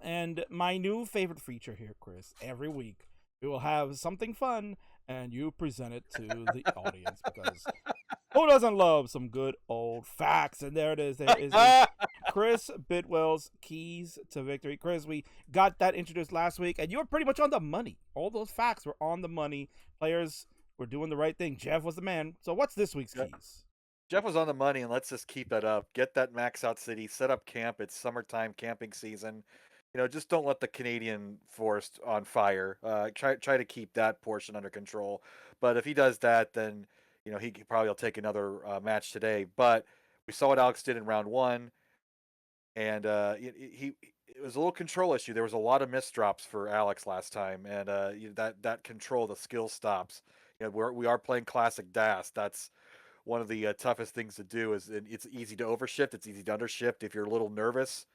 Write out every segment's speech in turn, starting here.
And my new favorite feature here, Chris, every week we will have something fun and you present it to the audience because who doesn't love some good old facts? And there it is. There is Chris Bidwell's keys to victory. Chris, we got that introduced last week, and you were pretty much on the money. All those facts were on the money. Players were doing the right thing. Jeff was the man. So what's this week's keys? Jeff was on the money, and let's just keep that up. Get that max out city, set up camp. It's summertime camping season. Just don't let the Canadian forest on fire. Try to keep that portion under control. But if he does that, then he probably will take another match today. But we saw what Alex did in round one, and it was a little control issue. There was a lot of misdrops for Alex last time, and that control, the skill stops. We are playing classic DAS. That's one of the toughest things to do. It's easy to overshift. It's easy to undershift if you're a little nervous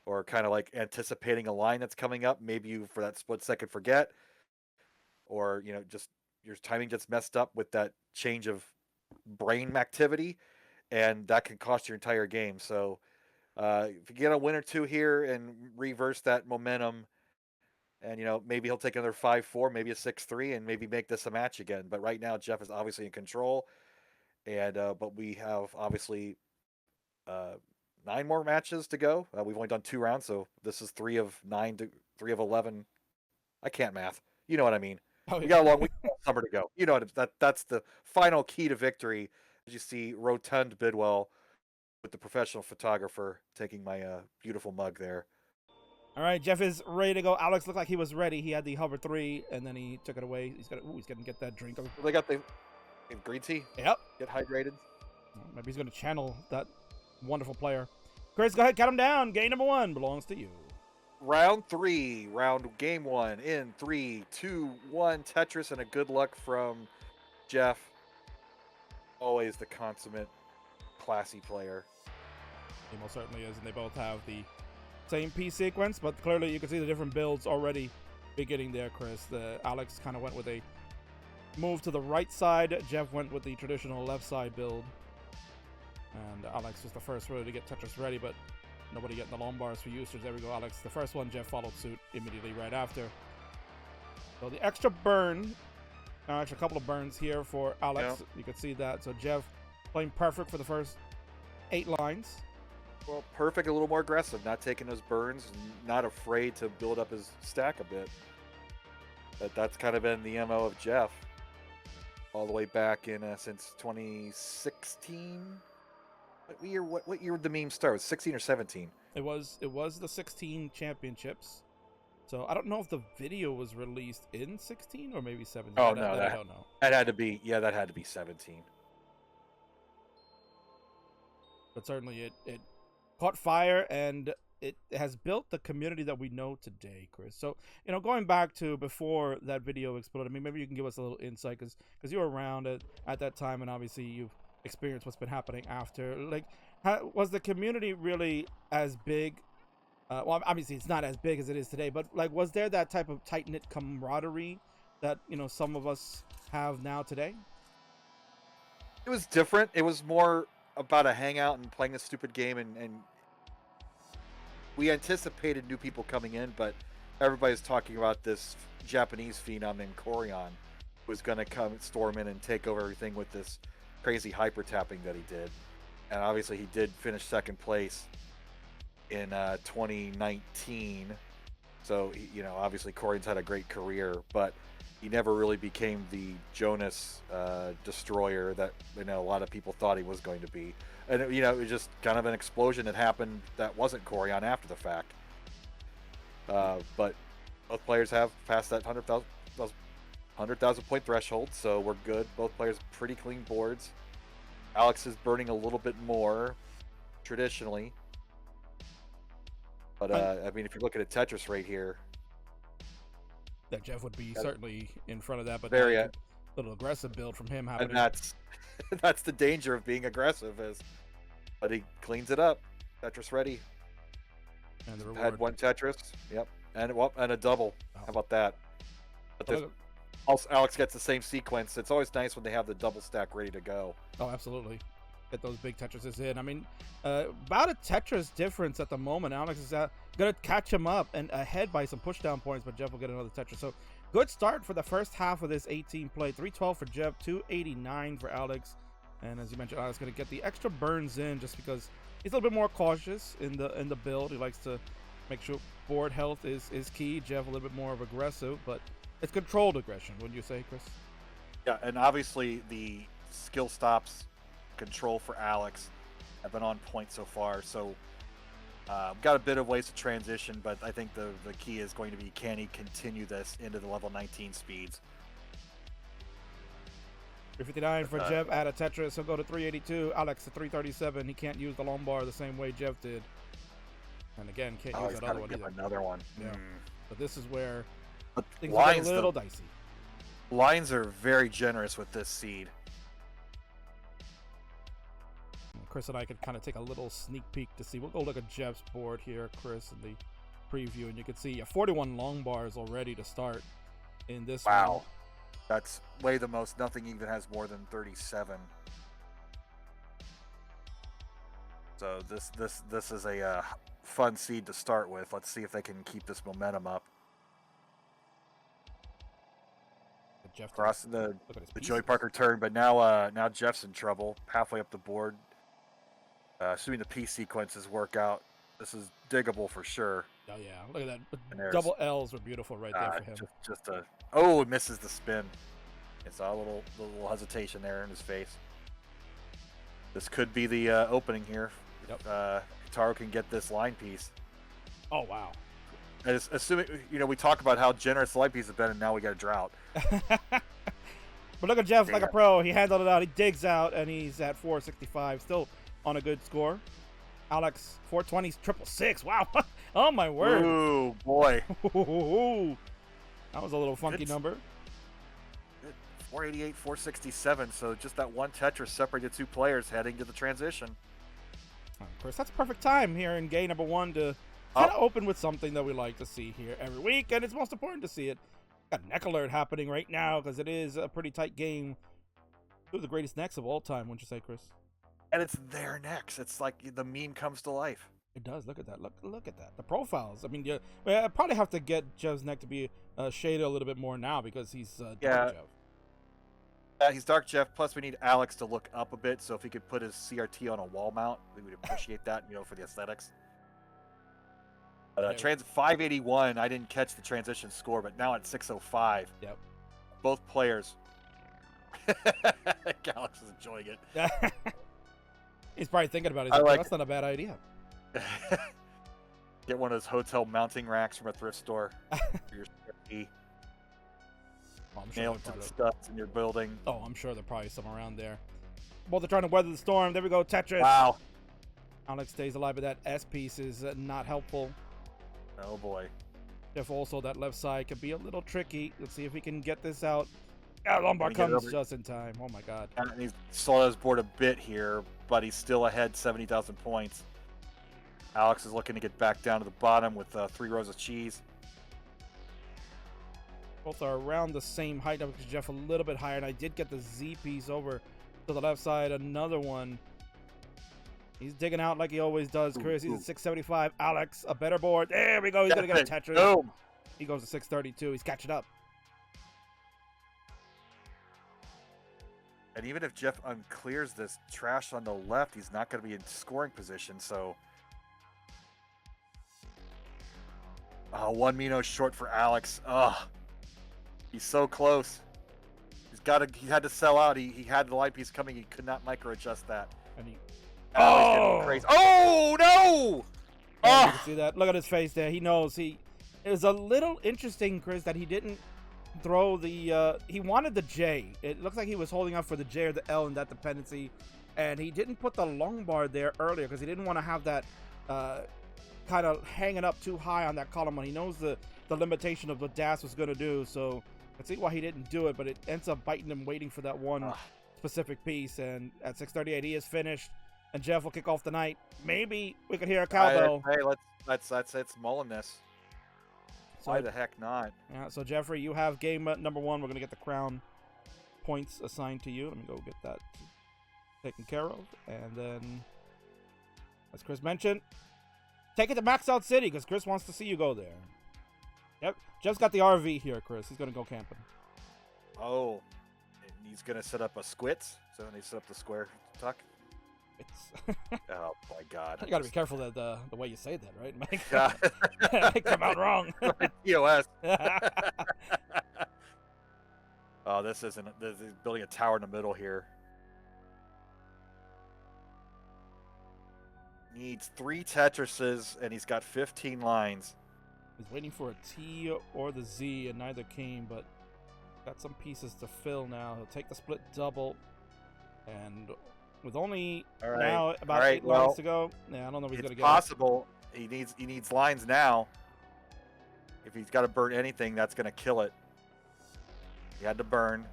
or kind of like anticipating a line that's coming up. Maybe you, for that split second, forget, or just your timing gets messed up with that change of brain activity, and that can cost your entire game. So if you get a win or two here and reverse that momentum, and maybe he'll take another 5-4, maybe a 6-3, and maybe make this a match again. But right now, Jeff is obviously in control, and but we have obviously 9 more matches to go. We've only done 2 rounds, so this is 3 of 9 to 3 of 11. I can't math. You know what I mean? Oh, We got a long week, summer to go. That's the final key to victory. As you see, rotund Bidwell with the professional photographer taking my beautiful mug there. All right, Jeff is ready to go. Alex looked like he was ready. He had the hover 3, and then he took it away. He's going to get that drink. They got the green tea. Yep. Get hydrated. Maybe he's going to channel that wonderful player. Chris, go ahead, cut him down. Game number 1 belongs to you. Round 3, game 1 in 3, 2, 1. Tetris, and a good luck from Jeff. Always the consummate, classy player. He most certainly is, and they both have the same piece sequence, but clearly you can see the different builds already beginning there, Chris. Alex kind of went with a move to the right side. Jeff went with the traditional left side build. And Alex was the first really to get Tetris ready, but nobody getting the long bars for users. There we go, Alex. The first one, Jeff followed suit immediately right after. So the extra burn, actually a couple of burns here for Alex. Yeah. You could see that. So Jeff playing perfect for the first 8 lines. Well, perfect, a little more aggressive, not taking those burns, not afraid to build up his stack a bit. But that's kind of been the MO of Jeff all the way back in since 2016. What year would the meme start? Was 16 or 17? It was the 16 championships. So I don't know if the video was released in 16 or maybe 17. Oh, I don't know. That had to be 17. But certainly it caught fire, and it has built the community that we know today, Chris. So, going back to before that video exploded, maybe you can give us a little insight because you were around at that time, and obviously you've experienced what's been happening after. Like, was the community really as big? Well, obviously it's not as big as it is today, but like, was there that type of tight-knit camaraderie that some of us have now today? It was different. It was more about a hangout and playing a stupid game, and we anticipated new people coming in, but everybody's talking about this Japanese phenom named Corian who was going to come storm in and take over everything with this crazy hyper tapping that he did. And obviously he did finish second place in 2019. So, obviously Corian's had a great career, but he never really became the Jonas destroyer that a lot of people thought he was going to be. And it was just kind of an explosion that happened that wasn't Corian after the fact. But both players have passed that 100,000 point threshold, so we're good. Both players pretty clean boards. Alex is burning a little bit more traditionally, but if you're looking at Tetris right here, that Jeff would be certainly in front of that, but very little aggressive build from him happening. And that's the danger of being aggressive, but he cleans it up. Tetris ready. And the reward. Had 1 Tetris, yep, and a double. Oh. How about that? But also, Alex gets the same sequence. It's always nice when they have the double stack ready to go. Oh, absolutely. get those big Tetrises in. I mean, about a Tetris difference at the moment. Alex is going to catch him up and ahead by some pushdown points, but Jeff will get another Tetris. So good start for the first half of this 18 play. 312 for Jeff, 289 for Alex. And as you mentioned, Alex going to get the extra burns in just because he's a little bit more cautious in the build. He likes to make sure board health is key. Jeff a little bit more of aggressive, but it's controlled aggression, wouldn't you say, Chris? Yeah, and obviously the skill stops control for Alex have been on point so far. So got a bit of ways to transition, but I think the key is going to be, can he continue this into the level 19 speeds? 359 for Jeff at a Tetris. He'll go to 382. Alex to 337. He can't use the long bar the same way Jeff did. And again, can't use that other one either. Another one. Yeah. But this is where things lines, are a little dicey. Lines are very generous with this seed. Chris and I could kind of take a little sneak peek to see. We'll go look at Jeff's board here, Chris, in the preview, and you can see 41 long bars already to start in this one. Wow. That's way the most. Nothing even has more than 37. So this is a fun seed to start with. Let's see if they can keep this momentum up. Jeff Across the Joey Parker turn, but now Jeff's in trouble. Halfway up the board. Assuming the P sequences work out, this is diggable for sure. Oh yeah, look at that. Double L's were beautiful right there for him. It misses the spin. It's a little hesitation there in his face. This could be the opening here. Yep. Kitaru can get this line piece. Oh wow. Assuming, we talk about how generous the line piece has been, and now we got a drought. But look at Jeff like a pro. He handled it out. He digs out, and he's at 465. Still on a good score. Alex, 420, 666. Wow. Oh, my word. Ooh, boy. That was a little funky number. 488, 467. So just that one Tetris separated two players heading to the transition. Of course, that's perfect time here in game number 1 to kind of open with something that we like to see here every week, and it's most important to see it. Got neck alert happening right now because it is a pretty tight game. Two of the greatest necks of all time, wouldn't you say, Chris? And it's their necks. It's like the meme comes to life. It does. Look at that. Look at that. The profiles. I mean, I probably have to get Jev's neck to be shaded a little bit more now because he's Dark Jev. He's Dark Jeff. Plus, we need Alex to look up a bit. So if he could put his CRT on a wall mount, we would appreciate that. For the aesthetics. 581. I didn't catch the transition score, but now at 605. Yep. Both players. Alex is enjoying it. He's probably thinking about it. That's not a bad idea. Get one of those hotel mounting racks from a thrift store for your CRT. Nail it to the studs in your building. Oh, I'm sure there's probably some around there. Both are trying to weather the storm. There we go, Tetris. Wow. Alex stays alive, but that S piece is not helpful. Oh boy. If also that left side could be a little tricky. Let's see if we can get this out. Lombard comes just in time. Oh my God. And he's slowed his board a bit here, but he's still ahead 70,000 points. Alex is looking to get back down to the bottom with 3 rows of cheese. Both are around the same height. Jeff a little bit higher, and I did get the Z piece over to the left side. Another one. He's digging out like he always does, Chris. He's at 675. Alex, a better board. There we go. He's going to get a Tetris. Boom. He goes to 632. He's catching up. And even if Jeff unclears this trash on the left, he's not going to be in scoring position. So, 1 Mino short for Alex. He's so close. He had to sell out. He had the light piece coming. He could not micro adjust that. And he's getting crazy. Oh no! You can see that. Look at his face there. He knows. It was a little interesting, Chris, that he didn't throw the he wanted the J. It looks like he was holding up for the J or the L in that dependency, and he didn't put the long bar there earlier because he didn't want to have that kind of hanging up too high on that column when he knows the limitation of what Das was going to do. So let's see why he didn't do it, but it ends up biting him waiting for that one specific piece. And at 638 he is finished, and Jeff will kick off the night. Maybe we could hear a cowbell. Hey, let's mulling this. Why the heck not? Yeah, so Jeffrey, you have game number 1. We're going to get the crown points assigned to you. Let me go get that. taken care of. And then, as Chris mentioned, take it to Max Out City because Chris wants to see you go there. Yep, Jeff's got the RV here, Chris. He's going to go camping. Oh, and he's going to set up a squits. So when he set up the square tuck. It's Oh my God! you got to be careful that the way you say that, right? Yeah. It might come out wrong. TOS. Oh, this isn't. This is building a tower in the middle here. Needs 3 Tetrises, and he's got 15 lines. He's waiting for a T or the Z, and neither came, but got some pieces to fill now. He'll take the split double, and with only now about 8 lines to go, yeah, I don't know if he's gonna get it. It's possible. He needs lines now. If he's got to burn anything, that's gonna kill it. He had to burn.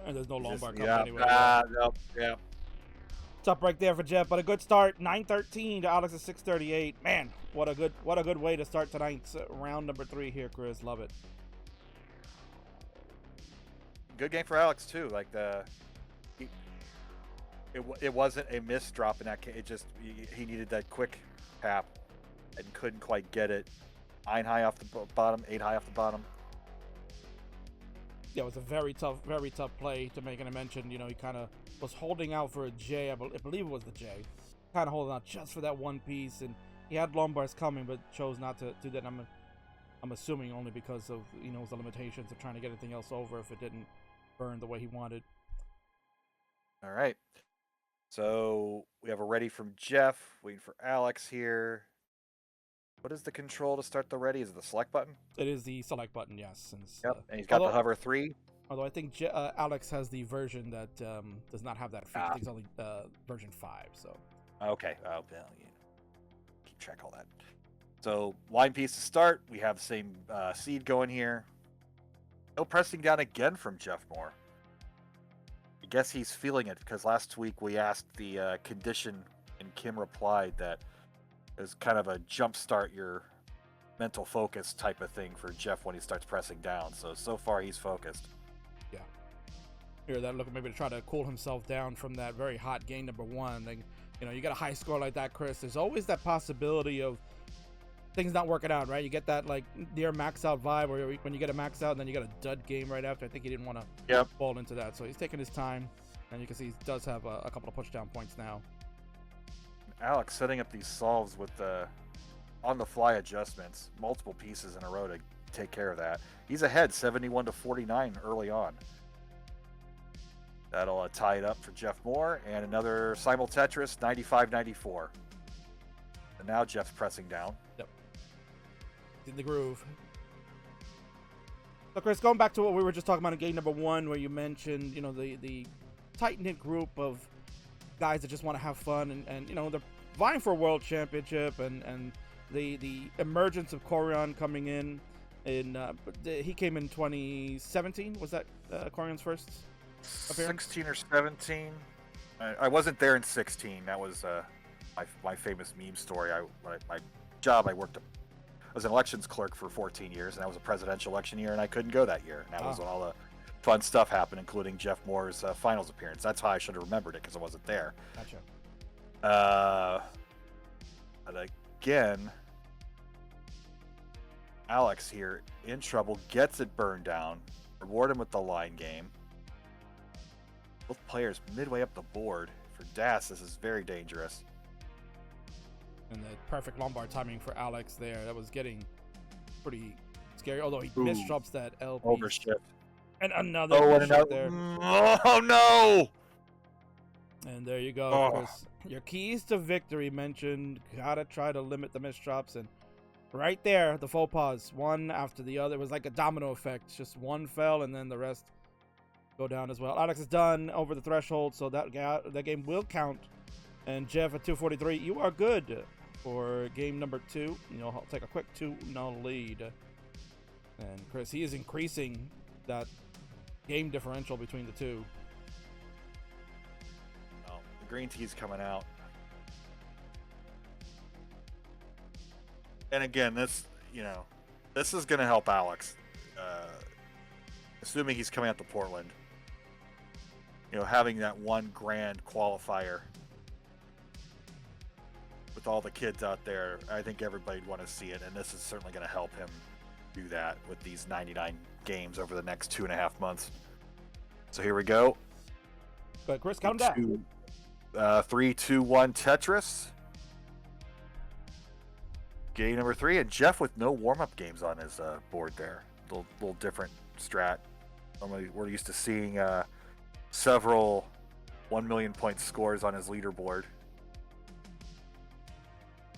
And there's no long bar coming anyway. Nope, yeah. Top right there for Jeff, but a good start. 9:13 to Alex's 6:38. Man, what a good way to start tonight's round number 3 here, Chris. Love it. Good game for Alex too. Like it wasn't a miss drop in that case. It just he needed that quick tap and couldn't quite get it. 9 high off the bottom, 8 high off the bottom. Yeah, it was a very tough play to make. And I mentioned, he kind of was holding out for a J. I believe it was the J. Kind of holding out just for that one piece, and he had long bars coming, but chose not to do that. I'm assuming only because of the limitations of trying to get anything else over if it didn't burn the way he wanted. All right. So we have a ready from Jeff, waiting for Alex here. What is the control to start the ready? Is it the select button? It is the select button, yes. Since, yep, and he's got the hover 3. Although I think Alex has the version that does not have that feature. I think it's only version 5. So. Okay. Oh, well, keep track of all that. So line piece to start. We have the same seed going here. No pressing down again from Jeff Moore. I guess he's feeling it because last week we asked the condition, and Kim replied that it was kind of a jump start your mental focus type of thing for Jeff when he starts pressing down. So far he's focused. Yeah. Here, that look maybe to try to cool himself down from that very hot game number 1. Like, you get a high score like that, Chris. There's always that possibility of things not working out, right? You get that like near max out vibe where when you get a max out and then you get a dud game right after. I think he didn't want to fall into that, so he's taking his time, and you can see he does have a couple of pushdown points now. Alex setting up these solves with the on-the-fly adjustments, multiple pieces in a row to take care of that. He's ahead 71-49 early on. That'll tie it up for Jeff Moore, and another simul Tetris 95-94. And now Jeff's pressing down. Yep. In the groove. So Chris, going back to what we were just talking about in game number 1, where you mentioned, the tight-knit group of guys that just want to have fun, and they're vying for a world championship, and the emergence of Corian coming in he came in 2017. Was that Corian's first appearance? 16 or 17. I wasn't there in 16. That was my famous meme story. My job, I was an elections clerk for 14 years, and that was a presidential election year, and I couldn't go that year. And that was when all the fun stuff happened, including Jeff Moore's finals appearance. That's how I should have remembered it, because I wasn't there. Gotcha. But again, Alex here in trouble, gets it burned down. Reward him with the line game. Both players midway up the board. For Das, this is very dangerous. And the perfect Lombard timing for Alex there. That was getting pretty scary, although he misdrops that LP. Overshift. And another there. Oh, no! And there you go, Chris. Your keys to victory mentioned. Gotta try to limit the misdrops. And right there, the faux pas, one after the other. It was like a domino effect. Just one fell, and then the rest go down as well. Alex is done over the threshold, so that game will count. And Jeff at 243, you are good for game number 2. I'll take a quick 2-0 lead. And Chris, he is increasing that game differential between the two. Oh, the green tea's coming out. And again, this is going to help Alex. Assuming he's coming out to Portland. having that one grand qualifier with all the kids out there, I think everybody'd want to see it, and this is certainly going to help him do that with these 99 games over the next 2.5 months. So here we go. But Chris, count them down. 3, 2, 1, Tetris. Game number 3, and Jeff with no warm-up games on his board there. Little different strat. Normally, we're used to seeing several 1 million point scores on his leaderboard.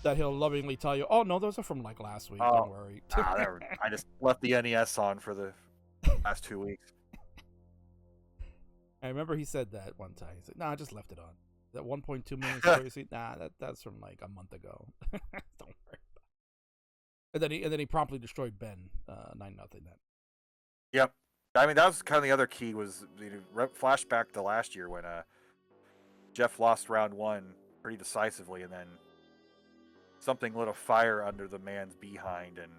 That he'll lovingly tell you, oh no, those are from like last week. Don't worry. I just left the NES on for the last 2 weeks. I remember he said that one time. He said, "Nah, I just left it on." That 1.2 million score you see, that's from like a month ago. Don't worry. And then he promptly destroyed Ben 9-0 then. Yep. I mean, that was kind of the other key was flashback to last year when Jeff lost round 1 pretty decisively, and then something lit a fire under the man's behind and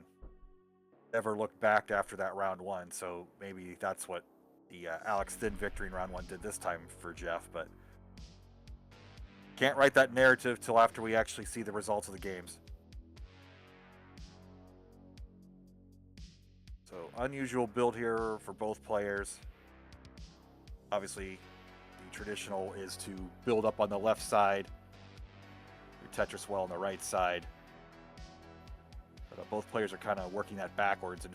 never looked back after that round 1. So maybe that's what the Alex Thin victory in round 1 did this time for Jeff, but can't write that narrative till after we actually see the results of the games. So unusual build here for both players. Obviously, the traditional is to build up on the left side, your Tetris well on the right side. But both players are kind of working that backwards and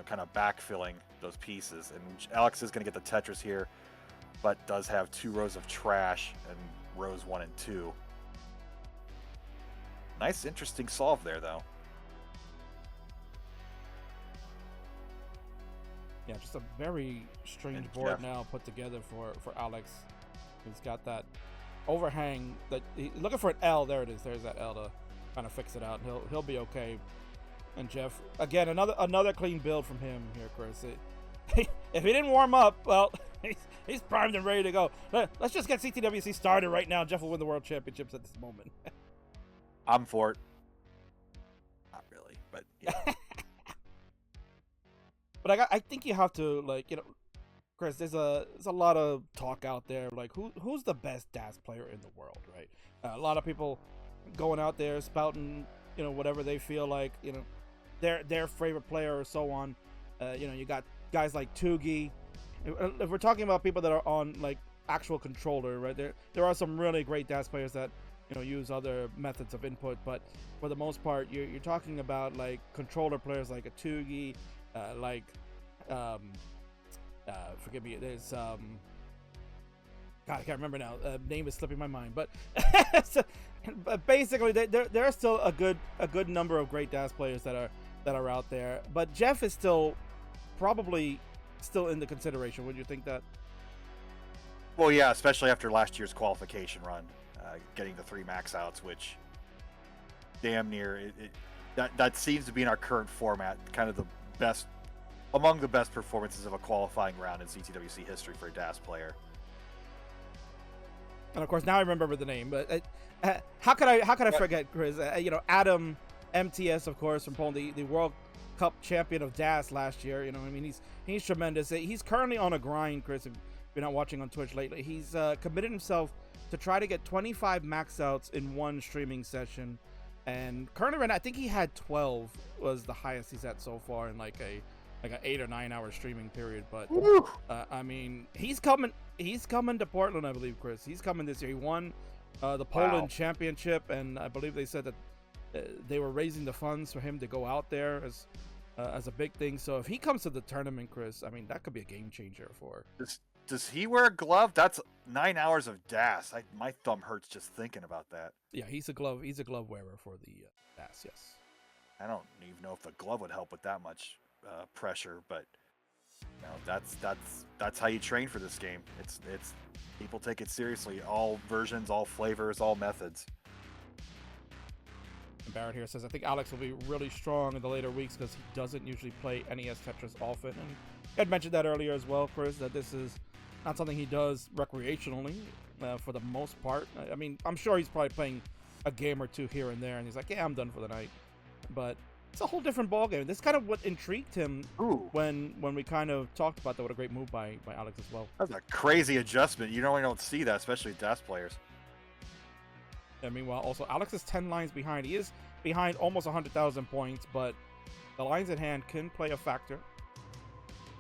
kind of backfilling those pieces. And Alex is going to get the Tetris here, but does have 2 rows of trash and rows 1 and 2. Nice, interesting solve there, though. Yeah, just a very strange board now put together for Alex. He's got that overhang that looking for an L. There it is. There's that L to kind of fix it out. He'll be okay. And Jeff, again, another clean build from him here, Chris. If he didn't warm up, well, he's primed and ready to go. Let's just get CTWC started right now. Jeff will win the World Championships at this moment. I'm for it. Not really, but yeah. But I think you have to, Chris, there's a lot of talk out there, like who's the best DAS player in the world, right? A lot of people going out there spouting, whatever they feel like, their favorite player or so on. You got guys like Tugi. If we're talking about people that are on like actual controller, right? There are some really great DAS players that use other methods of input, but for the most part, you're talking about like controller players like a Tugi. Forgive me. There's God, I can't remember now. Name is slipping my mind, but but basically, there are still a good number of great DAS players that are out there. But Jeff is probably still in the consideration. Would you think that? Well, yeah, especially after last year's qualification run, getting the 3 max outs, which damn near that seems to be in our current format, kind of among the best performances of a qualifying round in CTWC history for a DAS player. And of course, now I remember the name, but how could I forget, Chris? Adam MTS, of course, from Poland, the World Cup champion of DAS last year. He's tremendous. He's currently on a grind, Chris. If you're not watching on Twitch lately, he's committed himself to try to get 25 max outs in one streaming session. And currently, right now, I think he had 12 was the highest he's at so far in like an 8 or 9 hour streaming period. But he's coming to Portland, I believe, Chris. He's coming this year. He won the Poland championship, and I believe they said that they were raising the funds for him to go out there as a big thing. So if he comes to the tournament, Chris, that could be a game changer for. Does he wear a glove? That's 9 hours of DAS. My thumb hurts just thinking about that. Yeah, he's a glove wearer for the DAS. Yes. I don't even know if the glove would help with that much pressure, but that's how you train for this game. It's people take it seriously. All versions, all flavors, all methods. And Barrett here says, I think Alex will be really strong in the later weeks because he doesn't usually play NES Tetris often. And I had mentioned that earlier as well, Chris, that this is not something he does recreationally for the most part. I'm sure he's probably playing a game or two here and there, and he's like, yeah, I'm done for the night. But it's a whole different ballgame. This is kind of what intrigued him Ooh, when we kind of talked about that. What a great move by Alex as well. that's a crazy adjustment. You normally don't see that, especially with DAS players. And meanwhile, also Alex is 10 lines behind. He is behind almost 100,000 points, but the lines at hand can play a factor.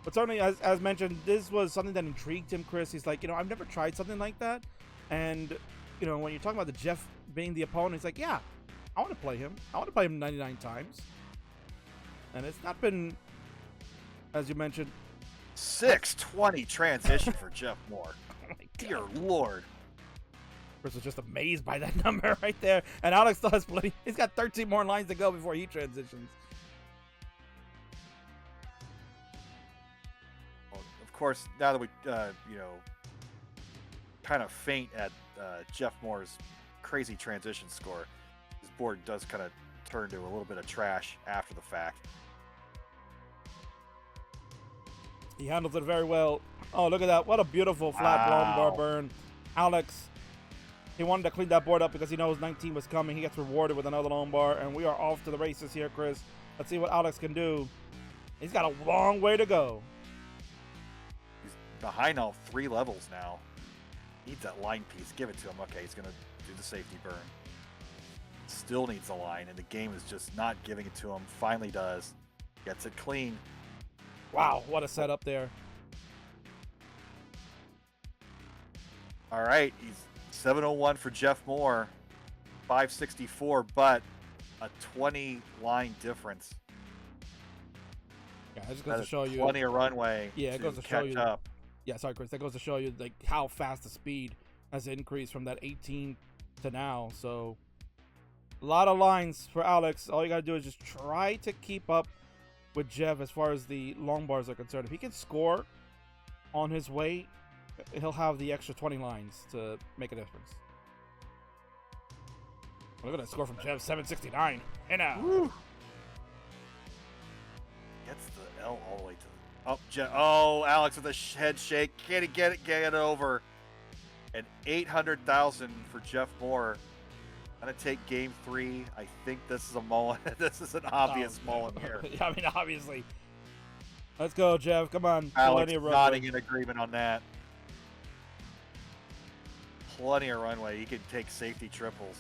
But certainly, as mentioned, this was something that intrigued him, Chris. He's like, I've never tried something like that. And, when you're talking about the Jeff being the opponent, he's like, yeah, I want to play him. I want to play him 99 times. And it's not been, as you mentioned, 620 transition for Jeff Moore. oh my Dear God. Lord. Chris was just amazed by that number right there. And Alex still has plenty. He's got 13 more lines to go before he transitions. Well, of course, now that we, kind of faint at Jeff Moore's crazy transition score, his board does kind of turn to a little bit of trash after the fact. He handles it very well. Oh, look at that. What a beautiful flat long bar burn. Alex, he wanted to clean that board up because he knows 19 was coming. He gets rewarded with another long bar, and we are off to the races here, Chris. Let's see what Alex can do. He's got a long way to go. He's behind all 3 levels now. Needs that line piece. Give it to him. Okay, he's going to do the safety burn. Still needs a line, and the game is just not giving it to him. Finally does. Gets it clean. Wow, what a setup there. All right, he's 701 for Jeff Moore, 564, but a 20 line difference. Yeah, it just goes to show you. Plenty of runway. Yeah, it goes to show catch you. up. Yeah, sorry, Chris. That goes to show you like how fast the speed has increased from that 18 to now. So a lot of lines for Alex. All you gotta do is just try to keep up with Jeff as far as the long bars are concerned. If he can score on his way, he'll have the extra 20 lines to make a difference. Look at that score from Jeff, 769. And now. Woo. Gets the L all the way to the... Oh, Alex with a head shake. Can he get it over? And 800,000 for Jeff Moore. Gonna take game 3. I think this is a mulligan. This is an obvious mulligan here. I mean, obviously. Let's go, Jeff. Come on. Alex nodding in agreement on that. Plenty of runway. He can take safety triples.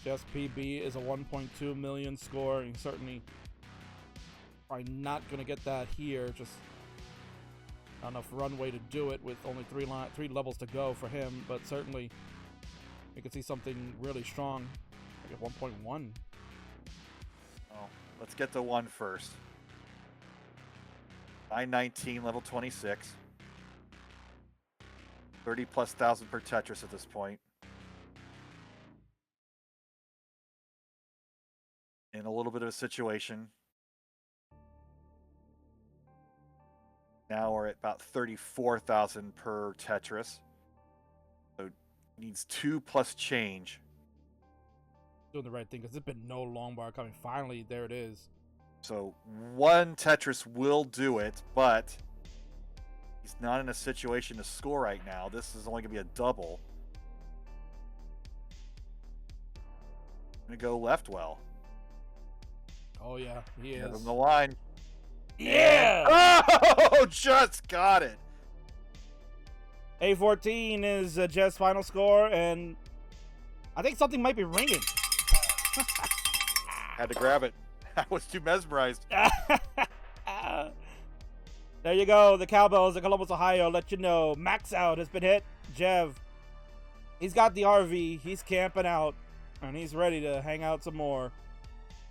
Jeff's PB is a 1.2 million score, and certainly probably not going to get that here. Just not enough runway to do it with only 3 levels to go for him, but certainly you can see something really strong. Like at 1.1. Oh, let's get to 1 first. 919, level 26. 30+ thousand per Tetris at this point. In a little bit of a situation. Now we're at about 34,000 per Tetris. So needs 2 plus change. Doing the right thing because there's been no long bar coming. Finally, there it is. So 1 Tetris will do it, but he's not in a situation to score right now. This is only going to be a double. I'm going to go left well. Oh, yeah, he Give is. him the line. Yeah! Oh, just got it. A14 is Jeff's final score, and I think something might be ringing. Had to grab it. I was too mesmerized. There you go. The Cowbells of Columbus, Ohio let you know. Max out has been hit. Jeff, he's got the RV. He's camping out, and he's ready to hang out some more.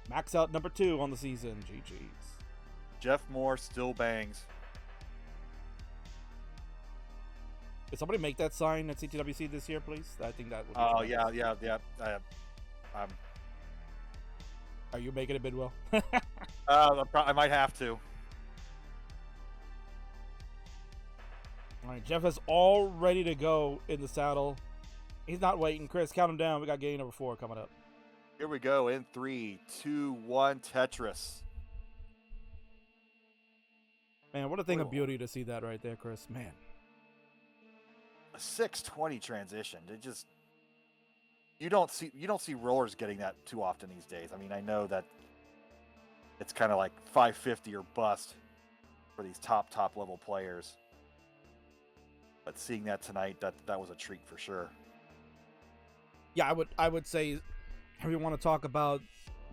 Max out number 2 on the season. GG's. Jeff Moore still bangs. Did somebody make that sign at CTWC this year, please? I think that would be Oh, tremendous. yeah. Are you making it, Bidwell? I might have to. All right, Jeff is all ready to go in the saddle. He's not waiting. Chris, count him down. We got game number 4 coming up. Here we go in 3, 2, 1, Tetris. Man, what a thing of beauty to see that right there, Chris. Man. A 620 transition. It just you don't see rollers getting that too often these days. I mean, I know that it's kind of like 550 or bust for these top level players, but seeing that tonight, that was a treat for sure. Yeah, I would say, if you want to talk about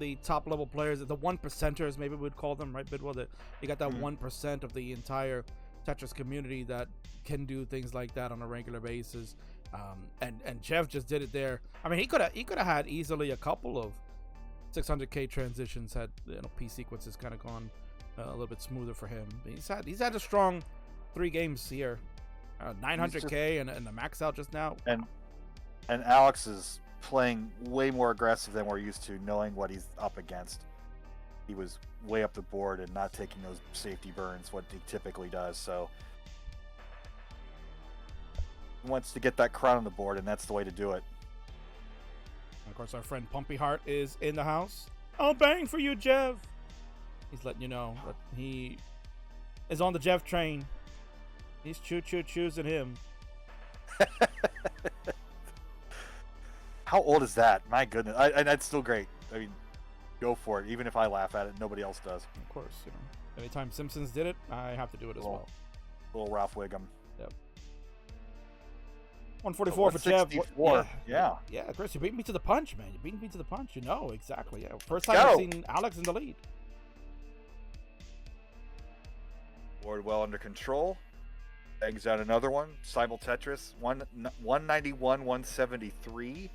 the top level players, the 1%ers, maybe we'd call them, right, Bidwell? That you got that 1% of the entire Tetris community that can do things like that on a regular basis. And Jeff just did it there. I mean, he could have had easily a couple of 600K transitions had P sequences kind of gone a little bit smoother for him. He's had a strong 3 games here, 900K and the max out just now. And Alex is playing way more aggressive than we're used to, knowing what he's up against. He was way up the board and not taking those safety burns, what he typically does. So he wants to get that crown on the board, and that's the way to do it. And of course, our friend Pumpy Heart is in the house. I'll bang for you, Jeff. He's letting you know that he is on the Jeff train. He's choosing him. How old is that? My goodness. And that's still great. I mean, go for it. Even if I laugh at it, nobody else does. Of course, anytime Simpsons did it, I have to do it as well. Little Ralph Wiggum. Yep. 144 for Jeff. Yeah. Yeah, Chris, you beat me to the punch, man. You beat me to the punch. Exactly. Yeah. First time I've seen Alex in the lead. Board well under control. Bangs out another one. Simul Tetris. 191, 173.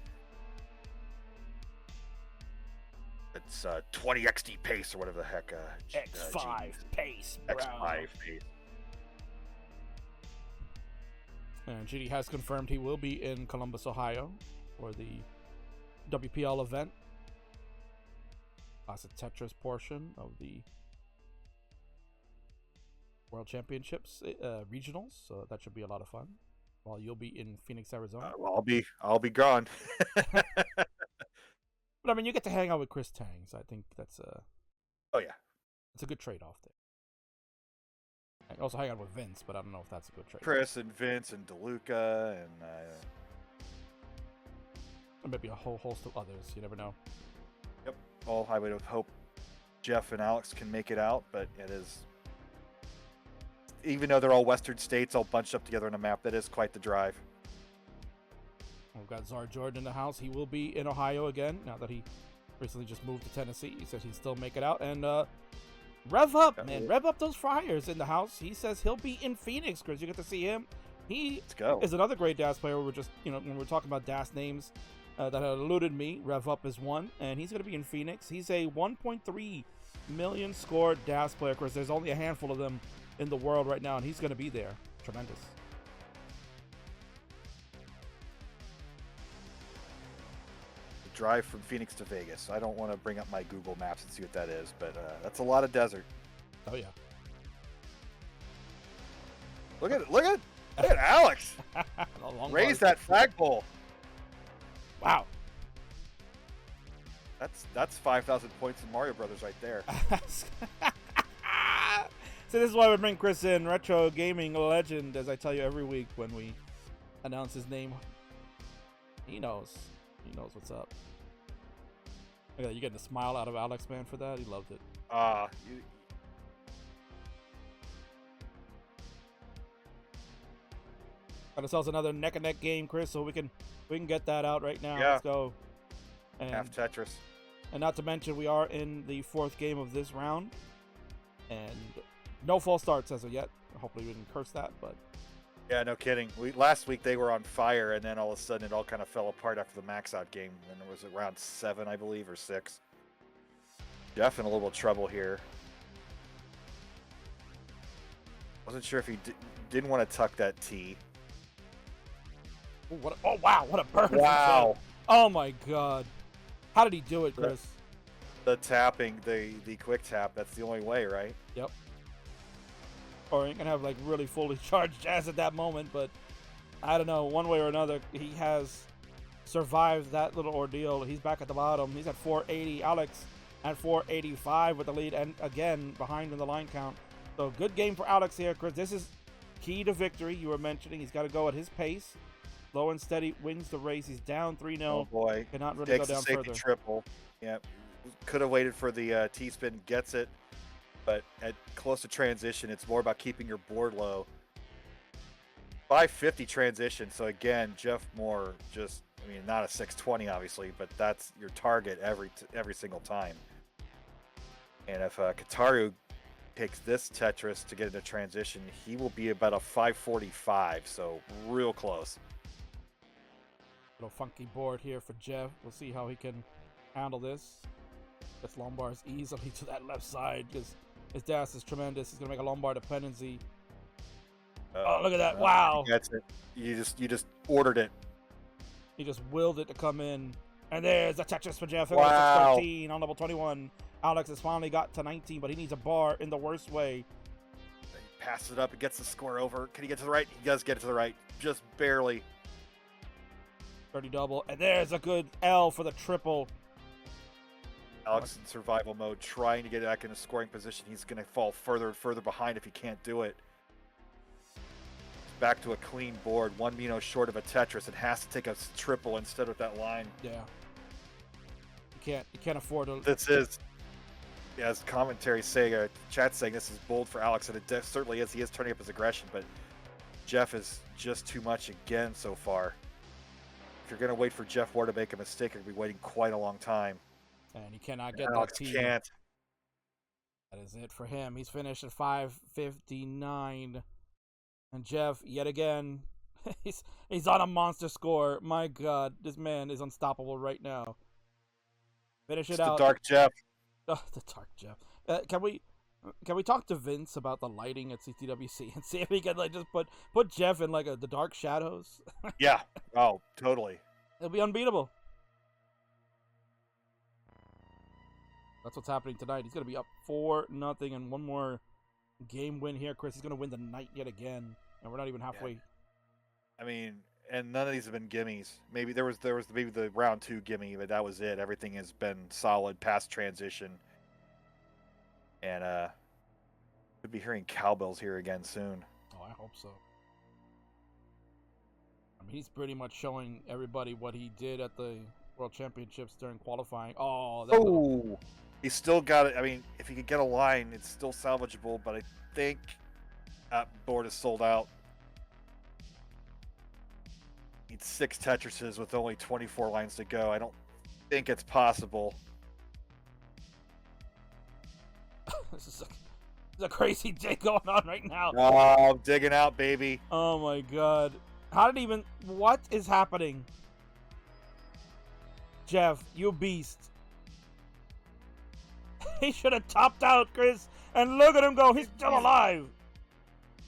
It's 20 XD pace or whatever the heck. X5 pace, bro. X5 pace. And GD has confirmed he will be in Columbus, Ohio for the WPL event. Classic Tetris portion of the World Championships regionals, so that should be a lot of fun. While you'll be in Phoenix, Arizona. Well, I'll be gone. But I mean, you get to hang out with Chris Tang, so I think that's it's a good trade-off there. I also hang out with Vince, but I don't know if that's a good trade-off. Chris and Vince and DeLuca and maybe a whole host of others. You never know. Yep. Well, I would hope Jeff and Alex can make it out, but it is. Even though they're all Western states, all bunched up together on a map, that is quite the drive. We've got Czar Jordan in the house. He will be in Ohio again, now that he recently just moved to Tennessee. He says he'll still make it out. And rev up, man. Rev up those Friars in the house. He says he'll be in Phoenix, Chris. You get to see him. He is another great DAS player. We're just, when we're talking about DAS names that had eluded me, Rev Up is one. And he's going to be in Phoenix. He's a 1.3 million scored DAS player, Chris. There's only a handful of them in the world right now, and he's going to be there. Tremendous. The drive from Phoenix to Vegas. I don't want to bring up my Google Maps and see what that is, but that's a lot of desert. Oh yeah. Look at Alex. Raise that flagpole. Wow. That's 5,000 points in Mario Brothers right there. So this is why we bring Chris in, retro gaming legend, as I tell you every week when we announce his name. He knows what's up. Look at that, you getting a smile out of Alex, man, for that. He loved it. Got ourselves another neck and neck game, Chris, so we can get that out right now. Yeah. Let's go. And, half Tetris. And not to mention, we are in the 4th game of this round, and no false starts as of yet. Hopefully we didn't curse that, but yeah, no kidding. Last week they were on fire, and then all of a sudden it all kind of fell apart after the max out game. And it was around 7, I believe, or 6. Jeff in a little trouble here. Wasn't sure if he didn't want to tuck that T. Ooh, wow, what a burn. Wow. Oh my God. How did he do it, Chris? The tapping, the quick tap, that's the only way, right? Yep. Or you're going to have like really fully charged Jazz at that moment, but I don't know, one way or another, he has survived that little ordeal. He's back at the bottom. He's at 480. Alex at 485 with the lead, and again, behind in the line count. So good game for Alex here, Chris. This is key to victory. You were mentioning he's got to go at his pace. Low and steady wins the race. He's down 3-0. Oh boy. Cannot really Takes go down the safety further. triple. Yep. Could have waited for the T-spin, gets it. But at close to transition, it's more about keeping your board low. 550 transition. So again, Jeff Moore just, I mean, not a 620 obviously, but that's your target every single time. And if Kitaru takes this Tetris to get into transition, he will be about a 545. So real close. Little funky board here for Jeff. We'll see how he can handle this. Gets Lombard's easily to that left side because his dash is tremendous. He's gonna make a Lombard dependency. Oh, look at that! Wow. That's it. You just ordered it. He just willed it to come in. And there's the Tetris for Jeff. Wow. 13 on level 21. Alex has finally got to 19, but he needs a bar in the worst way. He passes it up and gets the score over. Can he get to the right? He does get it to the right. Just barely. 30 double. And there's a good L for the triple. Alex in survival mode, trying to get back in a scoring position. He's going to fall further and further behind if he can't do it. Back to a clean board, 1 Mino short of a Tetris. It has to take a triple instead of that line. Yeah. You can't afford to. This is, as commentary saying, chat saying, this is bold for Alex, and it certainly is. He is turning up his aggression, but Jeff is just too much again so far. If you're going to wait for Jeff Moore to make a mistake, you're going to be waiting quite a long time. And he cannot get Alex that T. can't. That is it for him. He's finished at 559. And Jeff, yet again, he's on a monster score. My God, this man is unstoppable right now. Finish it out. The Dark Jeff. Oh, the Dark Jeff. Can we talk to Vince about the lighting at CTWC and see if he can like just put Jeff in like the dark shadows? Yeah. Oh, totally. It'll be unbeatable. That's what's happening tonight. He's gonna be up 4-0 and one more game win here. Chris is gonna win the night yet again, and we're not even halfway. Yeah. I mean, and none of these have been gimmies. Maybe there was maybe the round 2 gimme, but that was it. Everything has been solid past transition, and we'll be hearing cowbells here again soon. Oh, I hope so. I mean, he's pretty much showing everybody what he did at the World Championships during qualifying. Oh, he's still got it. I mean, if he could get a line, it's still salvageable, but I think that board is sold out. Needs 6 Tetrises with only 24 lines to go. I don't think it's possible. This is a crazy day going on right now. Oh, I'm digging out, baby. Oh my God. What is happening? Jeff, you beast. He should have topped out, Chris. And look at him go. He's still alive.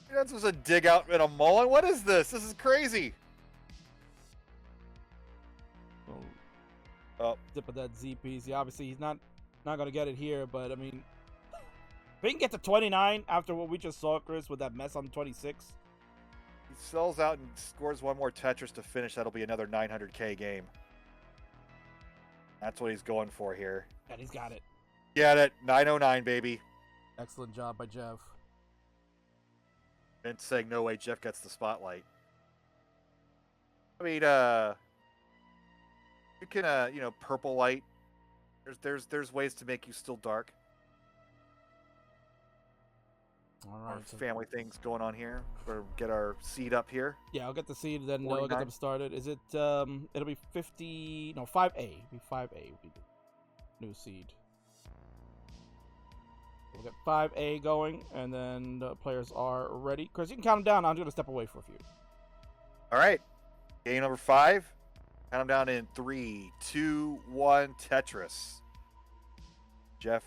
You're not supposed to dig out in a mullen. What is this? This is crazy. Oh, zip of that ZPZ. Obviously, he's not going to get it here. But, I mean, if he can get to 29 after what we just saw, Chris, with that mess on 26. He sells out and scores one more Tetris to finish. That'll be another 900K game. That's what he's going for here. And he's got it. Get it. 909, baby. Excellent job by Jeff. Vince saying, no way, Jeff gets the spotlight. I mean, you can, purple light. There's ways to make you still dark. All right. Family things going on here. We'll get our seed up here. Yeah, I'll get the seed, then I'll get them started. Is it, it'll be 50, no, 5A. It'll be 5A will be the new seed. We'll get 5A going, and then the players are ready. Chris, you can count them down. I'm going to step away for a few. All right. Game number 5. Count them down in 3, 2, 1, Tetris. Jeff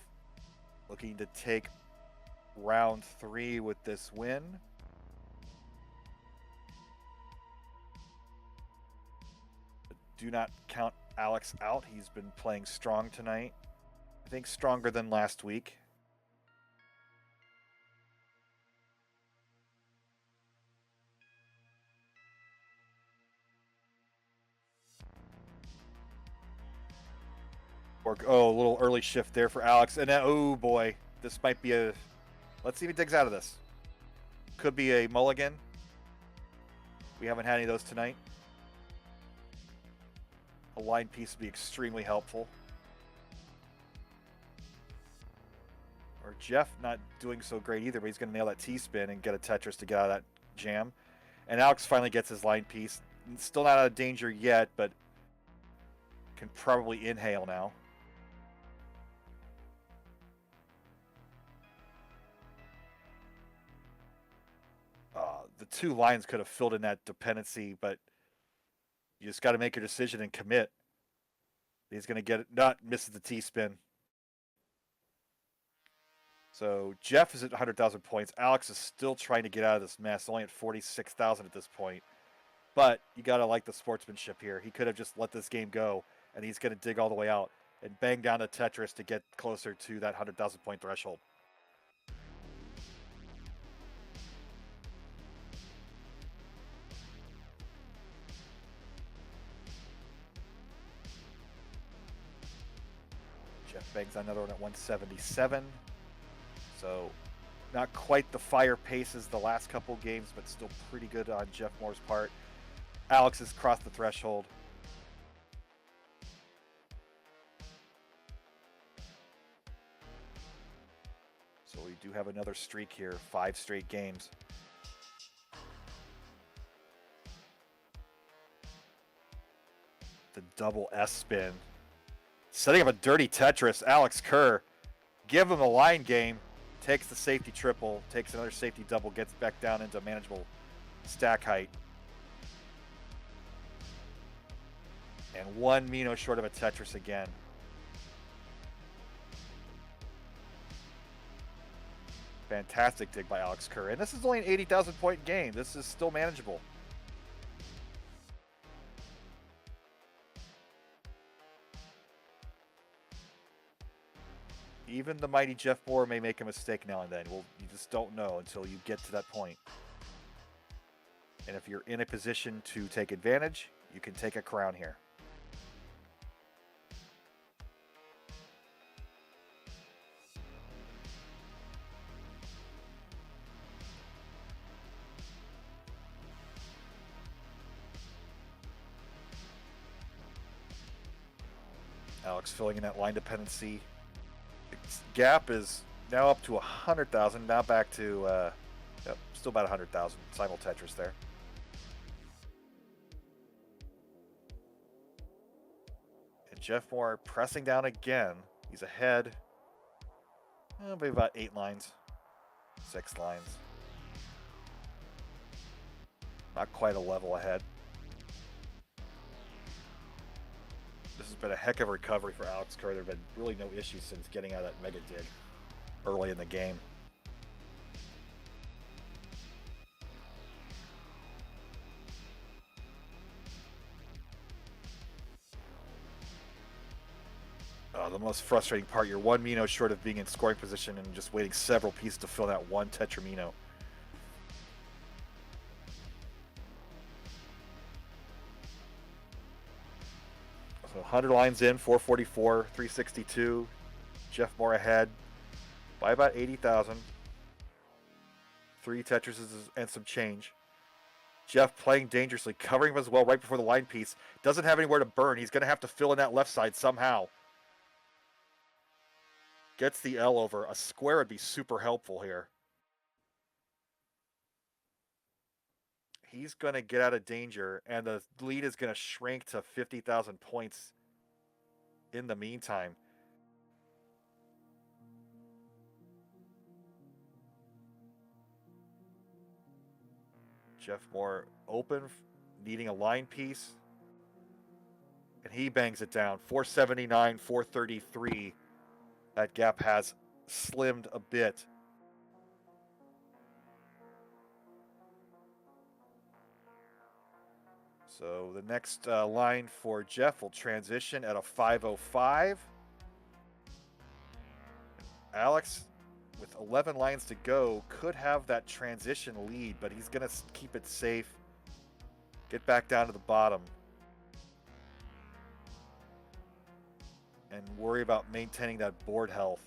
looking to take round 3 with this win. But do not count Alex out. He's been playing strong tonight. I think stronger than last week. A little early shift there for Alex. And oh boy, this might be a... Let's see if he digs out of this. Could be a mulligan. We haven't had any of those tonight. A line piece would be extremely helpful. Or Jeff not doing so great either, but he's going to nail that T-spin and get a Tetris to get out of that jam. And Alex finally gets his line piece. Still not out of danger yet, but can probably inhale now. The two lines could have filled in that dependency, but you just got to make your decision and commit. He's going to get it, not misses the T-spin. So Jeff is at 100,000 points. Alex is still trying to get out of this mess, only at 46,000 at this point. But you got to like the sportsmanship here. He could have just let this game go, and he's going to dig all the way out and bang down the Tetris to get closer to that 100,000 point threshold. Jeff bangs another one at 177. So not quite the fire pace as the last couple games, but still pretty good on Jeff Moore's part. Alex has crossed the threshold. So we do have another streak here, 5 straight games. The double S spin. Setting up a dirty Tetris, Alex Kerr. Give him a line game. Takes the safety triple, takes another safety double, gets back down into manageable stack height. And one Mino short of a Tetris again. Fantastic dig by Alex Kerr. And this is only an 80,000 point game. This is still manageable. Even the mighty Jeff Moore may make a mistake now and then. Well, you just don't know until you get to that point. And if you're in a position to take advantage, you can take a crown here. Alex filling in that line dependency. Gap is now up to 100,000. Now back to, yep, still about 100,000. Simul Tetris there. And Jeff Moore pressing down again. He's ahead. Maybe about 8 lines. 6 lines. Not quite a level ahead. This has been a heck of a recovery for Alex Kerr. There have been really no issues since getting out of that mega dig early in the game. The most frustrating part, you're one Mino short of being in scoring position and just waiting several pieces to fill that one Tetramino. So 100 lines in, 444, 362. Jeff Moore ahead by about 80,000. 3 Tetrises and some change. Jeff playing dangerously, covering him as well right before the line piece. Doesn't have anywhere to burn. He's going to have to fill in that left side somehow. Gets the L over. A square would be super helpful here. He's going to get out of danger, and the lead is going to shrink to 50,000 points in the meantime. Jeff Moore open, needing a line piece. And he bangs it down. 479, 433. That gap has slimmed a bit. So the next line for Jeff will transition at a 505. Alex, with 11 lines to go, could have that transition lead, but he's going to keep it safe. Get back down to the bottom. And worry about maintaining that board health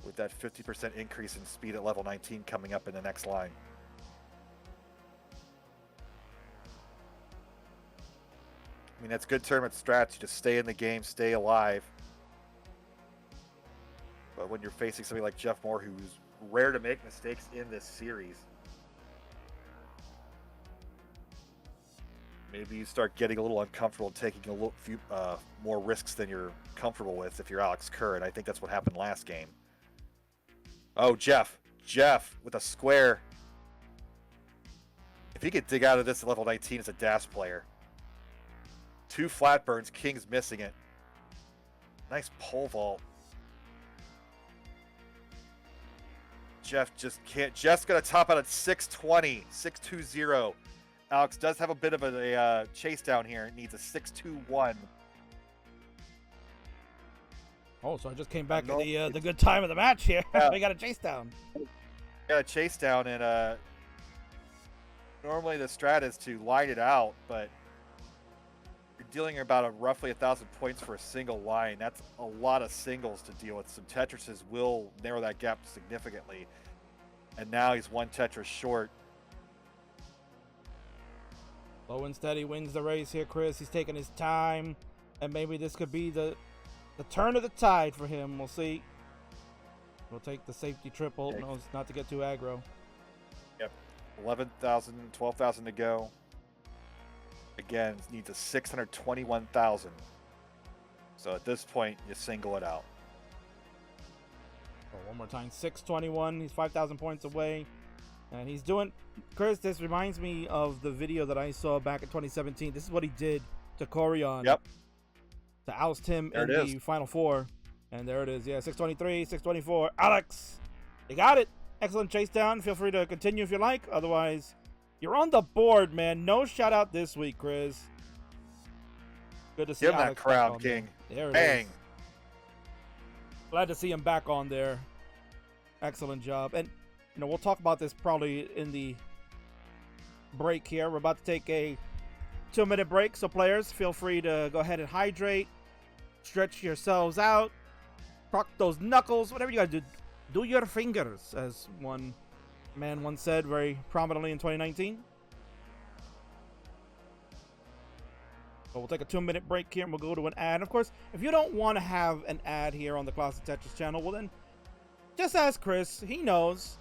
with that 50% increase in speed at level 19 coming up in the next line. I mean, that's good tournament strats. You just stay in the game, stay alive. But when you're facing somebody like Jeff Moore, who's rare to make mistakes in this series, maybe you start getting a little uncomfortable and taking a little few more risks than you're comfortable with if you're Alex Kerr, and I think that's what happened last game. Oh, Jeff with a square. If he could dig out of this at level 19 as a DAS player. 2 flat burns, King's missing it. Nice pole vault. Jeff just can't. Jeff's going to top out at 620, 620. Alex does have a bit of a chase down here. It needs a 621. Oh, so I just came back at the good time of the match here. Yeah. We got a chase down. Got a chase down, and normally the strat is to line it out, but you're dealing about roughly 1,000 points for a single line. That's a lot of singles to deal with. Some Tetrises will narrow that gap significantly. And now he's 1 Tetris short. Slow and steady wins the race here, Chris. He's taking his time, and maybe this could be the turn of the tide for him. We'll see. We'll take the safety triple. Okay. Knows not to get too aggro. Yep. 11,000, 12,000 to go. Again, needs a 621,000. So at this point, you single it out. Oh, one more time. 621. He's 5,000 points away. And he's doing... Chris, this reminds me of the video that I saw back in 2017. This is what he did to Corion. Yep. To oust him There in it the is. Final Four. And there it is. Yeah, 623, 624. Alex! You got it. Excellent chase down. Feel free to continue if you like. Otherwise, you're on the board, man. No shout out this week, Chris. Good to see Give him that Alex crown, back on King. There it Bang. is. Glad to see him back on there. Excellent job. And, you know, we'll talk about this probably in the break here. We're about to take a 2-minute break. So, players, feel free to go ahead and hydrate. Stretch yourselves out. Crock those knuckles. Whatever you got to do. Do your fingers, as one man once said very prominently in 2019. So we'll take a 2-minute break here and we'll go to an ad. And of course, if you don't want to have an ad here on the Classic Tetris channel, well then, just ask Chris. He knows.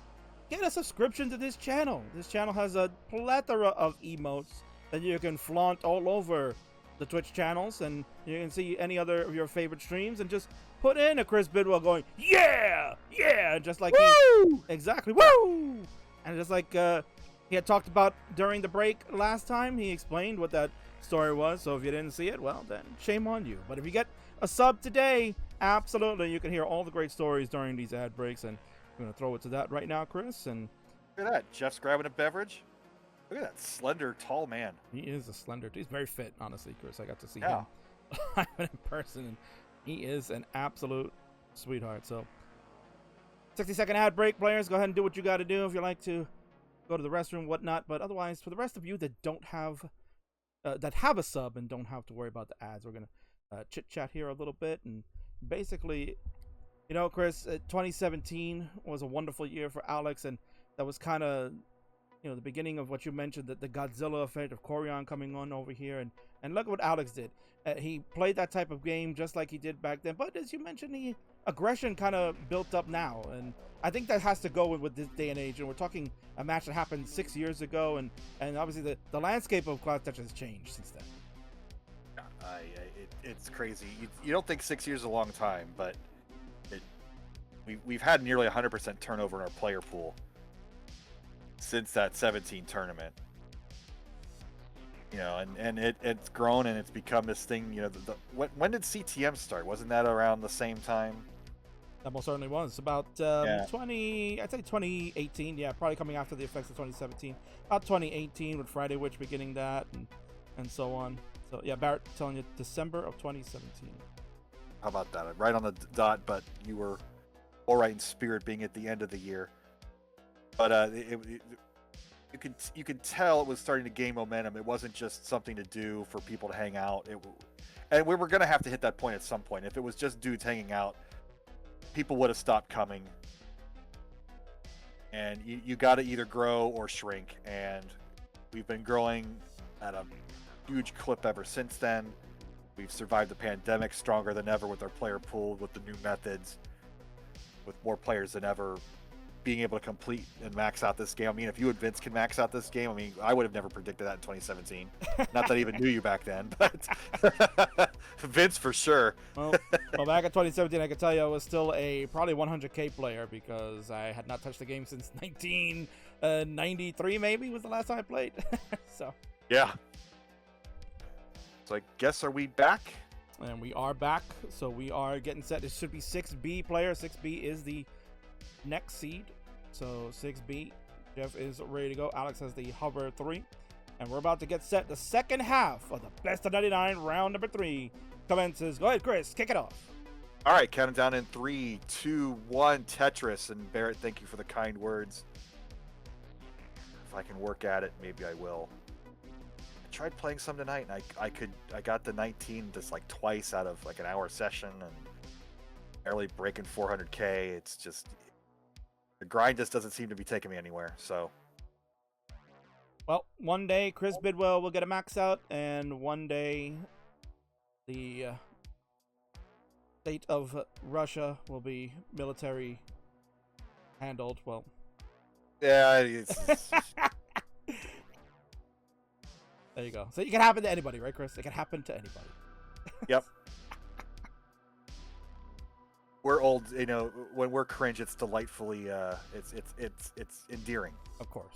Get a subscription to this channel. This channel has a plethora of emotes that you can flaunt all over the Twitch channels, and you can see any other of your favorite streams and just put in a Chris Bidwell going, yeah, yeah, just like Woo! exactly, woo! And just like he had talked about during the break last time, he explained what that story was. So if you didn't see it, well, then shame on you. But if you get a sub today, absolutely, you can hear all the great stories during these ad breaks. And I'm going to throw it to that right now, Chris. And Look at that. Jeff's grabbing a beverage. Look at that slender, tall man. he is a slender. He's very fit, honestly, Chris. I got to see Yeah. him in person, and he is an absolute sweetheart. So 60-second ad break, players. Go ahead and do what you got to do if you like to go to the restroom, whatnot. But otherwise, for the rest of you that don't have that have a sub and don't have to worry about the ads, we're gonna chit chat here a little bit. And basically, you know, Chris, 2017 was a wonderful year for Alex, and that was kind of, you know, the beginning of what you mentioned, that the Godzilla effect of Corion coming on over here. And look at what Alex did. He played that type of game just like he did back then. But as you mentioned, the aggression kind of built up now. And I think that has to go with this day and age. And we're talking a match that happened 6 years ago. And obviously the landscape of Classic Tetris has changed since then. It's crazy. You don't think 6 years is a long time, but we've had nearly 100% turnover in our player pool since that 17 tournament. You know, and it's grown and it's become this thing. You know, when did CTM start? Wasn't that around the same time? That most certainly was. About I'd say 2018. Yeah, probably coming after the effects of 2017. About 2018 with Friday Witch beginning that and so on. So yeah, Barrett telling you December of 2017. How about that? Right on the dot, but you were all right in spirit being at the end of the year. But you could tell it was starting to gain momentum. It wasn't just something to do for people to hang out. And we were going to have to hit that point at some point. If it was just dudes hanging out, people would have stopped coming. And you got to either grow or shrink. And we've been growing at a huge clip ever since then. We've survived the pandemic stronger than ever with our player pool, with the new methods, with more players than ever being able to complete and max out this game. I mean, if you and Vince can max out this game, I mean, I would have never predicted that in 2017. Not that I even knew you back then, but Vince for sure. Well, back in 2017, I could tell you I was still a probably 100K player because I had not touched the game since 1993, maybe was the last time I played. So yeah. So I guess, are we back? And we are back. So we are getting set. It should be 6B player. 6B is the next seed. So 6B, Jeff is ready to go. Alex has the hover 3. And we're about to get set. The second half of the best of 99 round number 3 commences. Go ahead, Chris. Kick it off. All right, counting down in 3, 2, 1, Tetris. And Barrett, thank you for the kind words. If I can work at it, maybe I will. I tried playing some tonight, and I got the 19 just like twice out of like an hour session, and barely breaking 400K. It's just, the grind just doesn't seem to be taking me anywhere. So, well, one day Chris Bidwell will get a max out, and one day the state of Russia will be military handled. Well, yeah, there you go. So it can happen to anybody, right, Chris? It can happen to anybody. Yep. We're old, you know. When we're cringe, it's delightfully, it's endearing. Of course.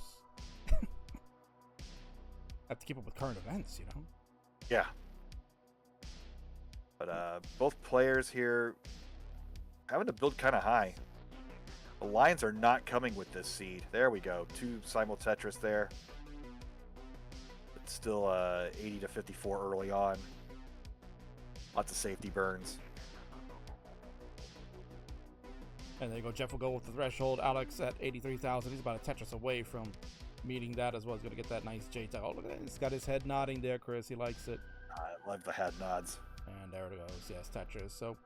Have to keep up with current events, you know. Yeah. But both players here having to build kind of high. The lines are not coming with this seed. There we go. 2 simul Tetris there. It's still 80 to 54 early on. Lots of safety burns. And there you go. Jeff will go with the threshold. Alex at 83,000. He's about a Tetris away from meeting that as well. He's going to get that nice J-tag. Oh, look at that. He's got his head nodding there, Chris. He likes it. I love the head nods. And there it goes. Yes, Tetris. So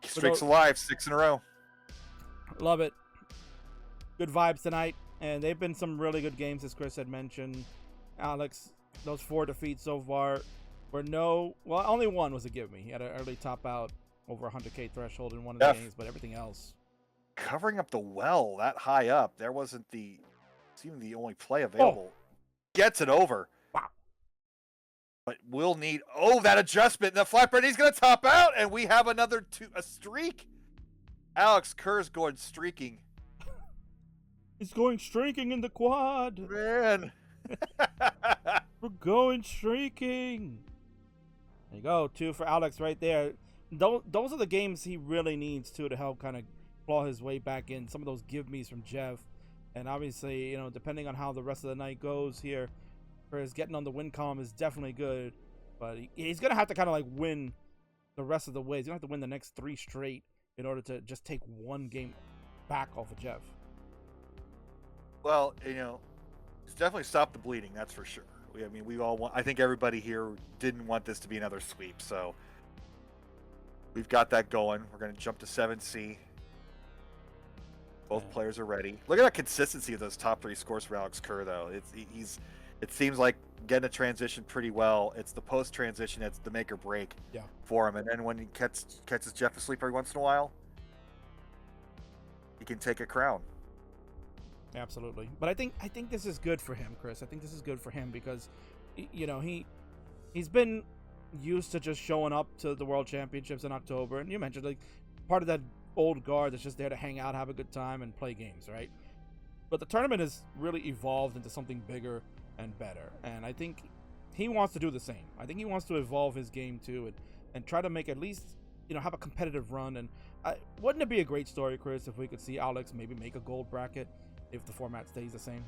streaks alive, 6 in a row. Love it. Good vibes tonight. And they've been some really good games, as Chris had mentioned. Alex, those 4 defeats so far were only one was a give me. He had an early top out over 100K threshold in one of the games, but everything else. Covering up the well that high up, there wasn't even the only play available. Gets it over. Wow. But we'll need, that adjustment in the flatbread. He's going to top out, and we have a streak. Alex Kerr's going streaking. He's going streaking in the quad. Man. We're going streaking. There you go. 2 for Alex right there. Those are the games he really needs to help kind of claw his way back in. Some of those give me's from Jeff. And obviously, you know, depending on how the rest of the night goes here, Chris getting on the win column is definitely good. But he's going to have to kind of like win the rest of the way. He's going to have to win the next 3 straight in order to just take one game back off of Jeff. Well, you know, it's definitely stopped the bleeding, that's for sure. We all want, I think everybody here didn't want this to be another sweep, so we've got that going. We're going to jump to 7C. Both players are ready. Look at that consistency of those top 3 scores for Alex Kerr, though. It seems like getting a transition pretty well. It's the post transition that's the make or break for him. And then when he catches Jeff asleep every once in a while, he can take a crown. Absolutely. But I think this is good for him, Chris. I think this is good for him because, you know, he's been used to just showing up to the World Championships in October. And you mentioned, like, part of that old guard that's just there to hang out, have a good time, and play games, right? But the tournament has really evolved into something bigger and better. And I think he wants to do the same. I think he wants to evolve his game, too, and try to make at least, you know, have a competitive run. And wouldn't it be a great story, Chris, if we could see Alex maybe make a gold bracket if the format stays the same?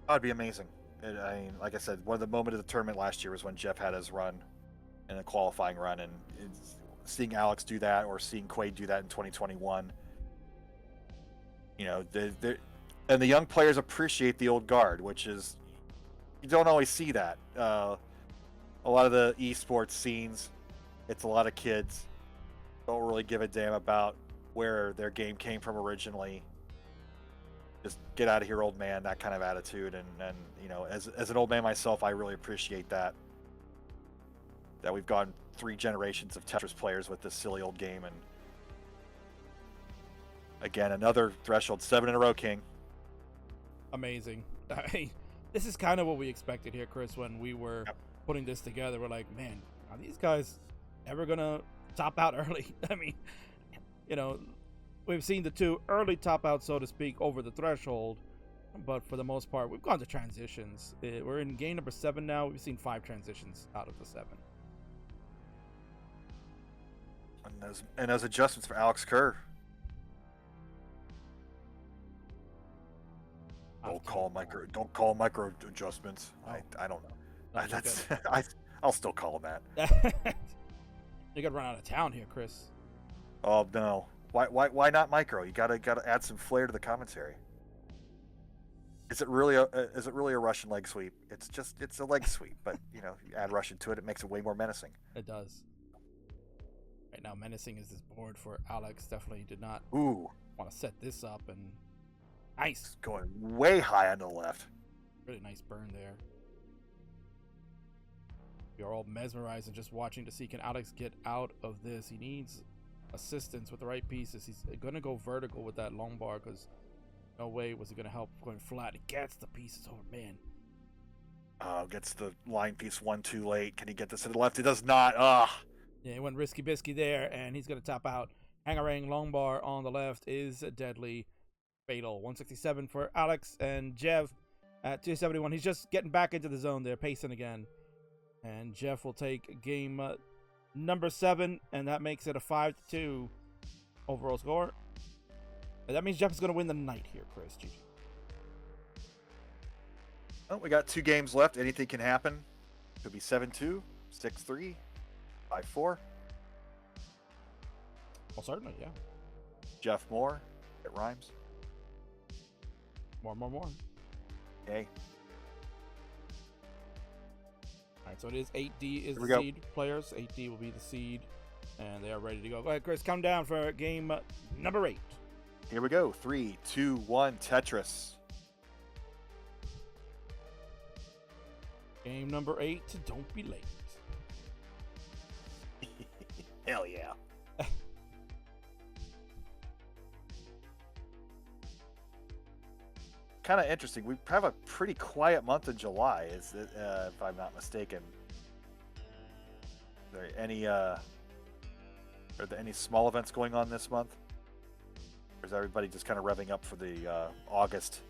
That'd be amazing. I mean, like I said, one of the moments of the tournament last year was when Jeff had his run in a qualifying run, and seeing Alex do that or seeing Quaid do that in 2021, you know, and the young players appreciate the old guard, which is, you don't always see that. A lot of the esports scenes, it's a lot of kids don't really give a damn about where their game came from originally. just get out of here, old man, that kind of attitude. And as an old man myself, I really appreciate that we've gone 3 generations of Tetris players with this silly old game. And again, another threshold, 7 in a row, King. Amazing. This is kind of what we expected here, Chris, when we were putting this together. We're like, man, are these guys ever gonna top out early? I mean, we've seen the 2 early top outs, so to speak, over the threshold, but for the most part, we've gone to transitions. We're in game number 7 now. We've seen 5 transitions out of the 7. And those adjustments for Alex Kerr. Don't call micro adjustments. Oh. I don't know. I'll still call them that. You gotta run out of town here, Chris. Oh no. Why not micro? You gotta add some flair to the commentary. Is it really a Russian leg sweep? It's a leg sweep, but you add Russian to it, it makes it way more menacing. It does. Right now, menacing is this board for Alex. Definitely did not want to set this up, and nice. It's going way high on the left. Really nice burn there. We are all mesmerized and just watching to see, can Alex get out of this? He needs assistance with the right pieces. He's gonna go vertical with that long bar because no way was it gonna help going flat. He gets the pieces over, man. Gets the line piece 1 too late. Can he get this to the left? He does not. Yeah, he went risky bisky there, and he's gonna top out. Hangarang long bar on the left is deadly fatal. 167 for Alex, and Jeff at 271. He's just getting back into the zone there, pacing again. And Jeff will take game number 7, and that makes it a 5-2 overall score. And that means Jeff is going to win the night here, Chris. GG. Well, we got 2 games left. Anything can happen. Could be 7-2, 6-3, 5-4. Well, certainly, yeah. Jeff Moore. It rhymes. More. Okay. All right, so it is 8D is the seed players. 8D will be the seed, and they are ready to go. Go ahead, Chris. Come down for game number 8. Here we go. 3, 2, 1. Tetris. Game number 8. Don't be late. Hell yeah. Kind of interesting. We have a pretty quiet month in July, if I'm not mistaken. Are there any small events going on this month? Or is everybody just kind of revving up for the August?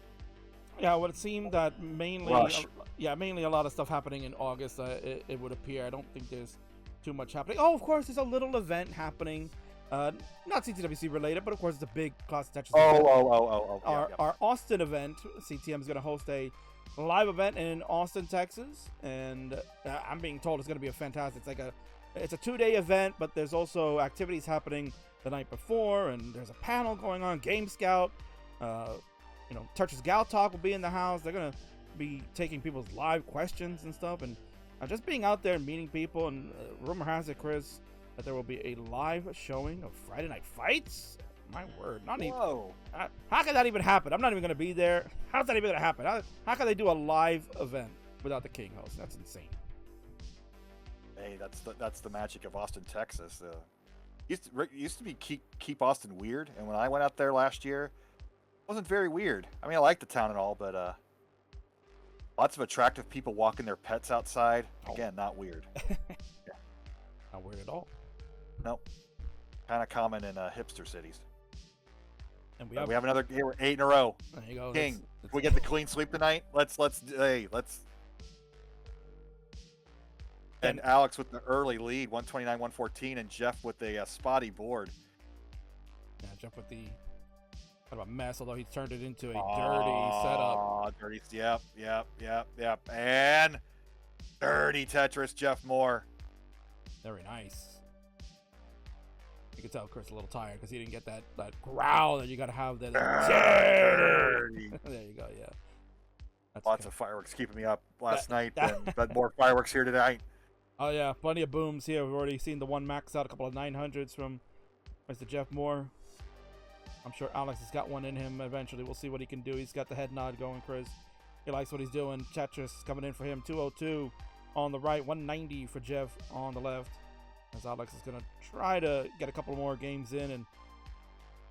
Yeah, well, it seemed that mainly a lot of stuff happening in August. It would appear. I don't think there's too much happening. Oh, of course, there's a little event happening. Not CTWC related, but of course it's a big Classic Tetris event. Our Austin event, CTM is going to host a live event in Austin, Texas, and I'm being told it's going to be a fantastic. It's a 2-day event, but there's also activities happening the night before, and there's a panel going on. Game Scout, Tetris Gal Talk will be in the house. They're going to be taking people's live questions and stuff, and just being out there and meeting people. And rumor has it, Chris, that there will be a live showing of Friday Night Fights. My word. Whoa. How can that even happen? I'm not even going to be there. How's that even going to happen? How can they do a live event without the King host? That's insane. Hey, that's the magic of Austin, Texas. Used to be keep Austin weird, and when I went out there last year, it wasn't very weird. I mean, I like the town and all, but lots of attractive people walking their pets outside. Again, not weird. Yeah. Not weird at all. Nope. Kind of common in hipster cities. And we have another. Here, we're 8 in a row. There you go. King, can we get the clean sweep tonight? Let's. And Alex with the early lead, 129-114, and Jeff with a spotty board. Yeah, Jeff with the kind of a mess, although he turned it into a dirty setup. Dirty. Yep. And dirty Tetris, Jeff Moore. Very nice. You can tell Chris is a little tired because he didn't get that growl that you got to have there. Dirty. There you go, yeah. That's Lots of fireworks keeping me up last night, but more fireworks here tonight. Oh, yeah, plenty of booms here. We've already seen the one max out, a couple of 900s from Mr. Jeff Moore. I'm sure Alex has got one in him eventually. We'll see what he can do. He's got the head nod going, Chris. He likes what he's doing. Tetris coming in for him. 202 on the right. 190 for Jeff on the left. As Alex is going to try to get a couple more games in and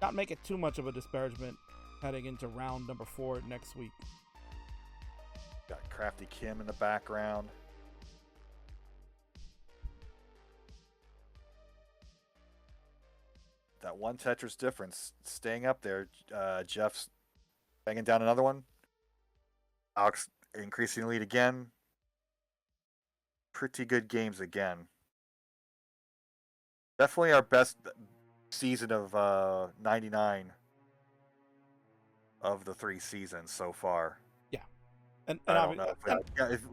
not make it too much of a disparagement heading into round number 4 next week. Got Crafty Kim in the background. That one Tetris difference staying up there. Jeff's banging down another one. Alex increasing the lead again. Pretty good games again. Definitely our best season of 99 of the 3 seasons so far. Yeah. And I don't know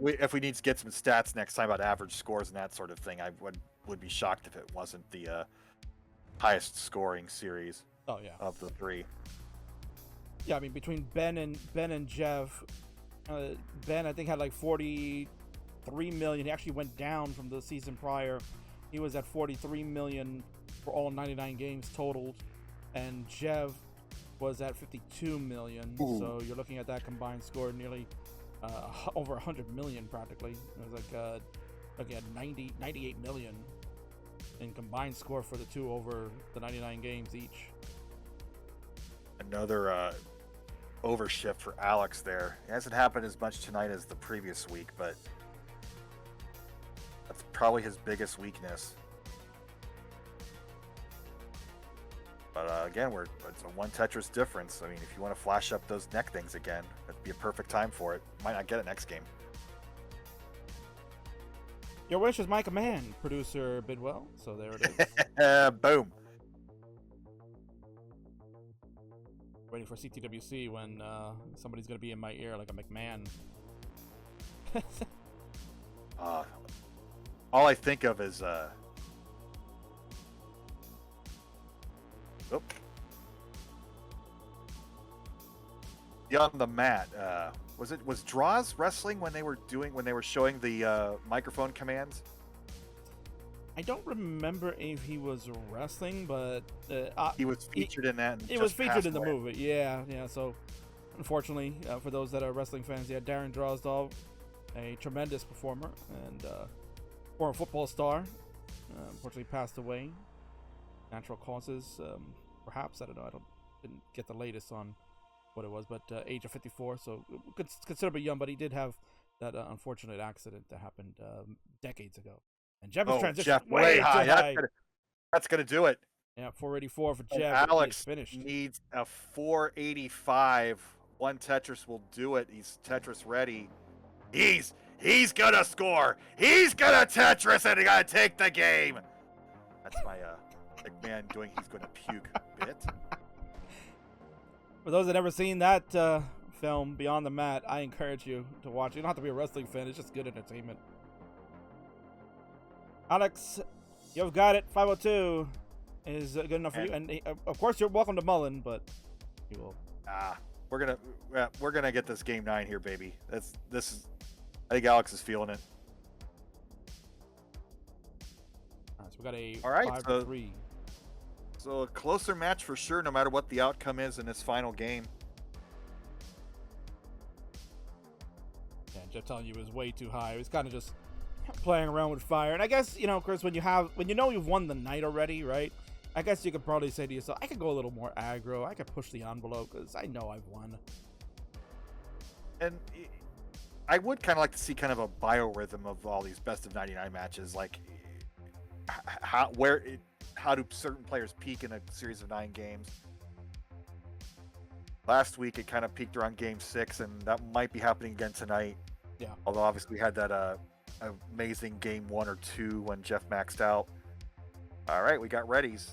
if we need to get some stats next time about average scores and that sort of thing. I would be shocked if it wasn't the highest scoring series. Oh yeah. Of the 3. Yeah, I mean between Ben and Jeff, Ben I think had like 43 million. He actually went down from the season prior. He was at 43 million for all 99 games totaled, and Jeff was at 52 million. Ooh. So you're looking at that combined score nearly over 100 million practically. It was like again 98 million in combined score for the two over the 99 games each. Another overshift for Alex there. It hasn't happened as much tonight as the previous week, but that's probably his biggest weakness. But again, it's a 1 Tetris difference. I mean, if you want to flash up those neck things again, that'd be a perfect time for it. Might not get it next game. Your wish is my command, producer Bidwell. So there it is. Boom. Waiting for CTWC when somebody's going to be in my ear like a McMahon. All I think of is beyond the mat. Was Draws wrestling when they were showing the microphone commands? I don't remember if he was wrestling, but he was featured in that. It was featured in the movie. Yeah. So, unfortunately, for those that are wrestling fans, yeah, Darren Drozdoff, a tremendous performer and former football star, unfortunately passed away. Natural causes, perhaps. I don't know. Didn't get the latest on what it was, but age of 54, so considerably young. But he did have that unfortunate accident that happened decades ago. And Jeff is transitioned way too high. That's gonna do it. Yeah, 484 for Jeff. Alex finished. Needs a 485. 1 Tetris will do it. He's Tetris ready. He's gonna score. He's gonna Tetris and he's gonna take the game. That's my McMahon doing. He's gonna puke bit. For those that never seen that film, Beyond the Mat, I encourage you to watch it. You don't have to be a wrestling fan. It's just good entertainment. Alex, you've got it. 502 is good enough for you, and of course you're welcome to Mullen, but you will. We're gonna get this game 9 here, baby. I think Alex is feeling it. All right, so we got a 5-3. So a closer match for sure, no matter what the outcome is in this final game. Yeah, Jeff telling you it was way too high. It was kind of just playing around with fire. And I guess, Chris, when you know you've won the night already, right? I guess you could probably say to yourself, I could go a little more aggro. I could push the envelope because I know I've won. And I would kind of like to see kind of a biorhythm of all these best of 99 matches, like how do certain players peak in a series of 9 games. Last week it kind of peaked around game 6, and that might be happening again tonight. Yeah. Although obviously we had that amazing game 1 or 2 when Jeff maxed out. All right, we got readies.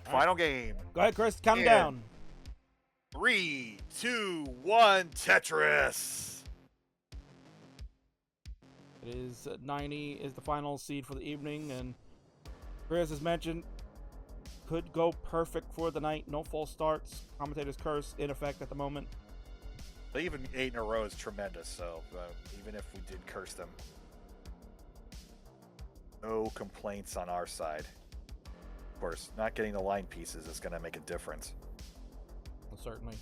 Final game. Go ahead, Chris. Count down. 3, 2, 1, Tetris. It is 90 is the final seed for the evening, and Chris, as mentioned, could go perfect for the night. No false starts. Commentator's curse in effect at the moment. Even 8 in a row is tremendous, so even if we did curse them, no complaints on our side. Of course, not getting the line pieces is going to make a difference. certainly.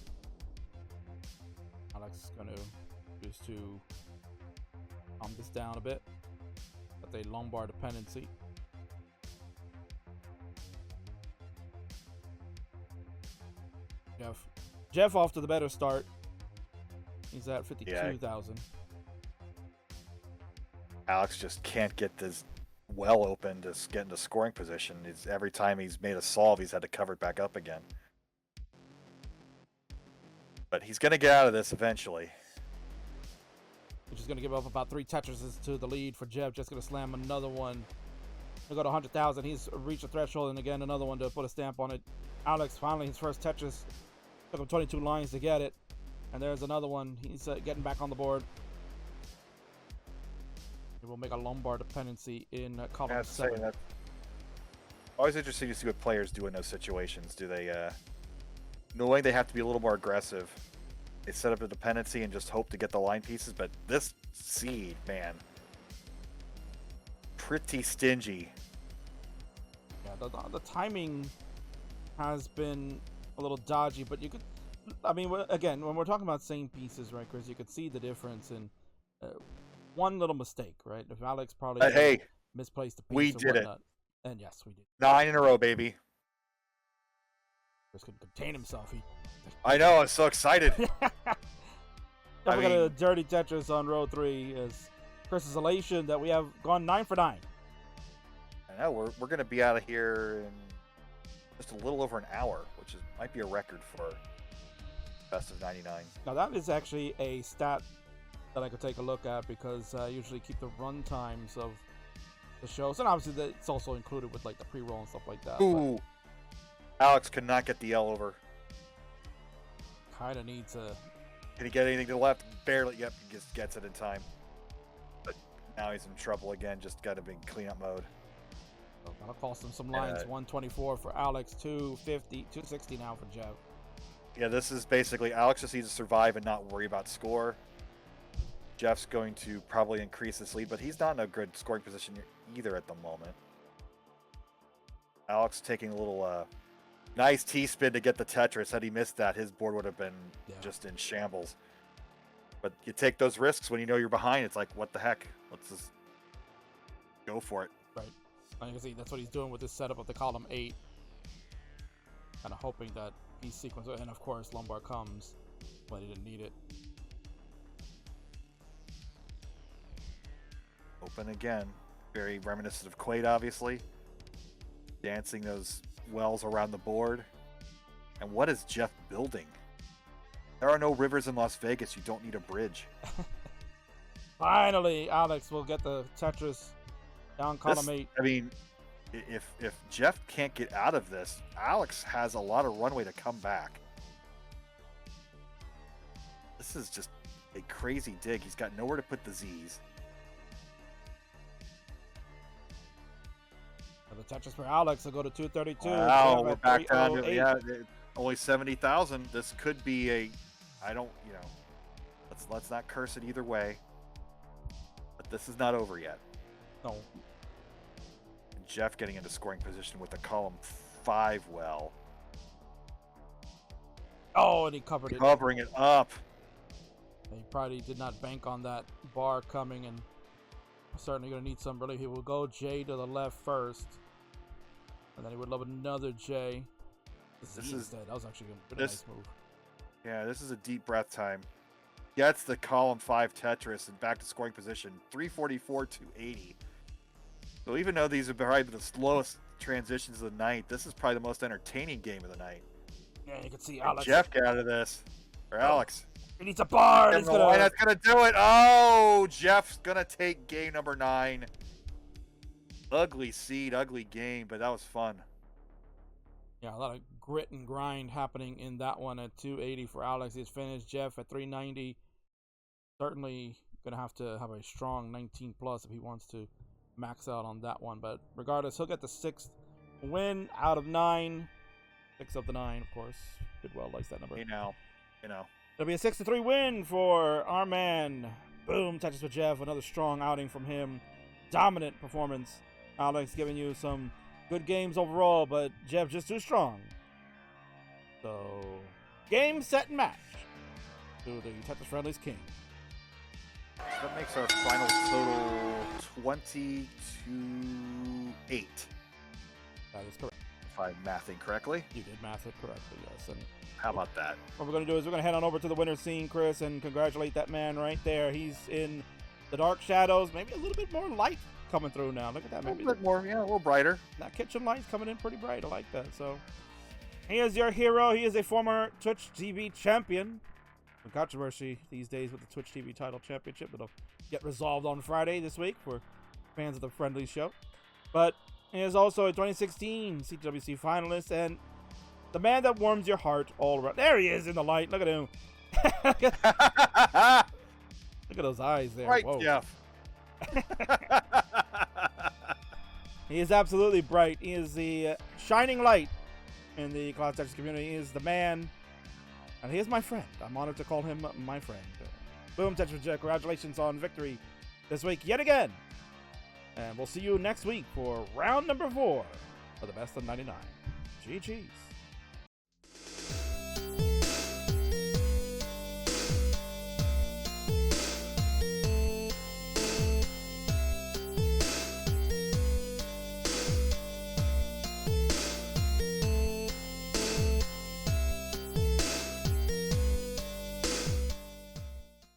Alex is going to use to calm this down a bit. That's a lumbar dependency. Jeff off to the better start. He's at 52,000. Alex just can't get this well open to get into scoring position. Every time he's made a solve, he's had to cover it back up again. But he's going to get out of this eventually. Which is going to give up about 3 Tetrises to the lead for Jeff. Just going to slam another one. He'll go to 100,000. He's reached the threshold, and again, another one to put a stamp on it. Alex, finally, his first Tetris. Took him 22 lines to get it. And there's another one. He's getting back on the board. He will make a lumbar dependency in column 7. Always interesting to see what players do in those situations. Do they, knowing they have to be a little more aggressive, they set up a dependency and just hope to get the line pieces? But this seed, man, pretty stingy. Yeah, the timing has been a little dodgy, but you could, I mean, again, when we're talking about same pieces, right, Chris, you could see the difference in one little mistake, right? If Alex probably misplaced the piece, we did it. And yes, we did. 9 in a row, baby. Chris couldn't contain himself. I know, I'm so excited. I got a dirty Tetris on row 3 is Chris's elation that we have gone 9 for 9. I know, we're going to be out of here in just a little over an hour, which might be a record for Best of 99. Now that is actually a stat that I could take a look at, because I usually keep the run times of the shows, and obviously it's also included with like the pre-roll and stuff like that. Ooh, Alex could not get the L over. Kind of needs a... Can he get anything to the left? Barely. Yep, he just gets it in time. But now he's in trouble again. Just got to be in cleanup mode. So that'll cost him some lines. 124 for Alex, 250, 260 now for Jeff. Yeah, this is basically Alex just needs to survive and not worry about score. Jeff's going to probably increase his lead, but he's not in a good scoring position either at the moment. Alex taking a little nice T-spin to get the Tetris. Had he missed that, his board would have been just in shambles. But you take those risks when you know you're behind. It's like, what the heck? Let's just go for it. Right. And you can see that's what he's doing with this setup of the column 8. Kind of hoping that piece sequence, and of course lumbar comes, but he didn't need it. Open again. Very reminiscent of Quaid, obviously. Dancing those wells around the board. And what is Jeff building? There are no rivers in Las Vegas. You don't need a bridge. Finally, Alex will get the Tetris down column 8. I mean, if Jeff can't get out of this, Alex has a lot of runway to come back. This is just a crazy dig. He's got nowhere to put the Z's. The Tetris for Alex will go to 232. Wow, we're back down to only 70,000. This could be a, let's not curse it either way. But this is not over yet. No. Jeff getting into scoring position with a column 5 well. Oh, and he covered it. Covering it up. He probably did not bank on that bar coming, and certainly going to need some relief. He will go J to the left first, and then he would love another J. That was actually a nice move. Yeah, this is a deep breath time. Gets the column 5 Tetris and back to scoring position. 344 to 80. So even though these are probably the slowest transitions of the night, this is probably the most entertaining game of the night. Yeah, you can see Alex. Jeff get out of this. Or Alex. He needs a bar. That's gonna do it. Oh, Jeff's gonna take game number 9. Ugly seed, ugly game, but that was fun. Yeah, a lot of grit and grind happening in that one at 280 for Alex. He's finished. Jeff at 390. Certainly gonna have to have a strong 19 plus if he wants to max out on that one. But regardless, he'll get the 6th win out of 9. 6 of the 9, of course. Bidwell likes that number. You know. It'll be a 6-3 win for our man. Boom, Tetris with Jeff. Another strong outing from him. Dominant performance. Alex giving you some good games overall, but Jeff just too strong. So Game, set, and match to the Tetris Friendlies King. That makes our final total 20 to 8. That is correct. If I'm mathing correctly. You did math it correctly, yes. And how about that? what we're going to do is we're going to head on over to the winner's scene, Chris, and congratulate that man right there. He's in the dark shadows. Maybe a little bit more light coming through now. Look at that. Maybe A little bit more, yeah, a little brighter. that kitchen light's coming in pretty bright. I like that. So he is your hero. He is a former Twitch TV champion. Some controversy these days with the Twitch TV title championship that'll get resolved on Friday this week for fans of the Friendly Show. But he is also a 2016 CTWC finalist and the man that warms your heart all around. There he is in the light. Look at him. Look at those eyes there. Right, Whoa. Jeff. He is absolutely bright. He is the shining light in the Classic Tetris community. He is the man, and he is my friend. I'm honored to call him my friend. Boom, Tetris Jet. Congratulations on victory this week yet again. And we'll see you next week for round number 4 of the best of 99. GG's.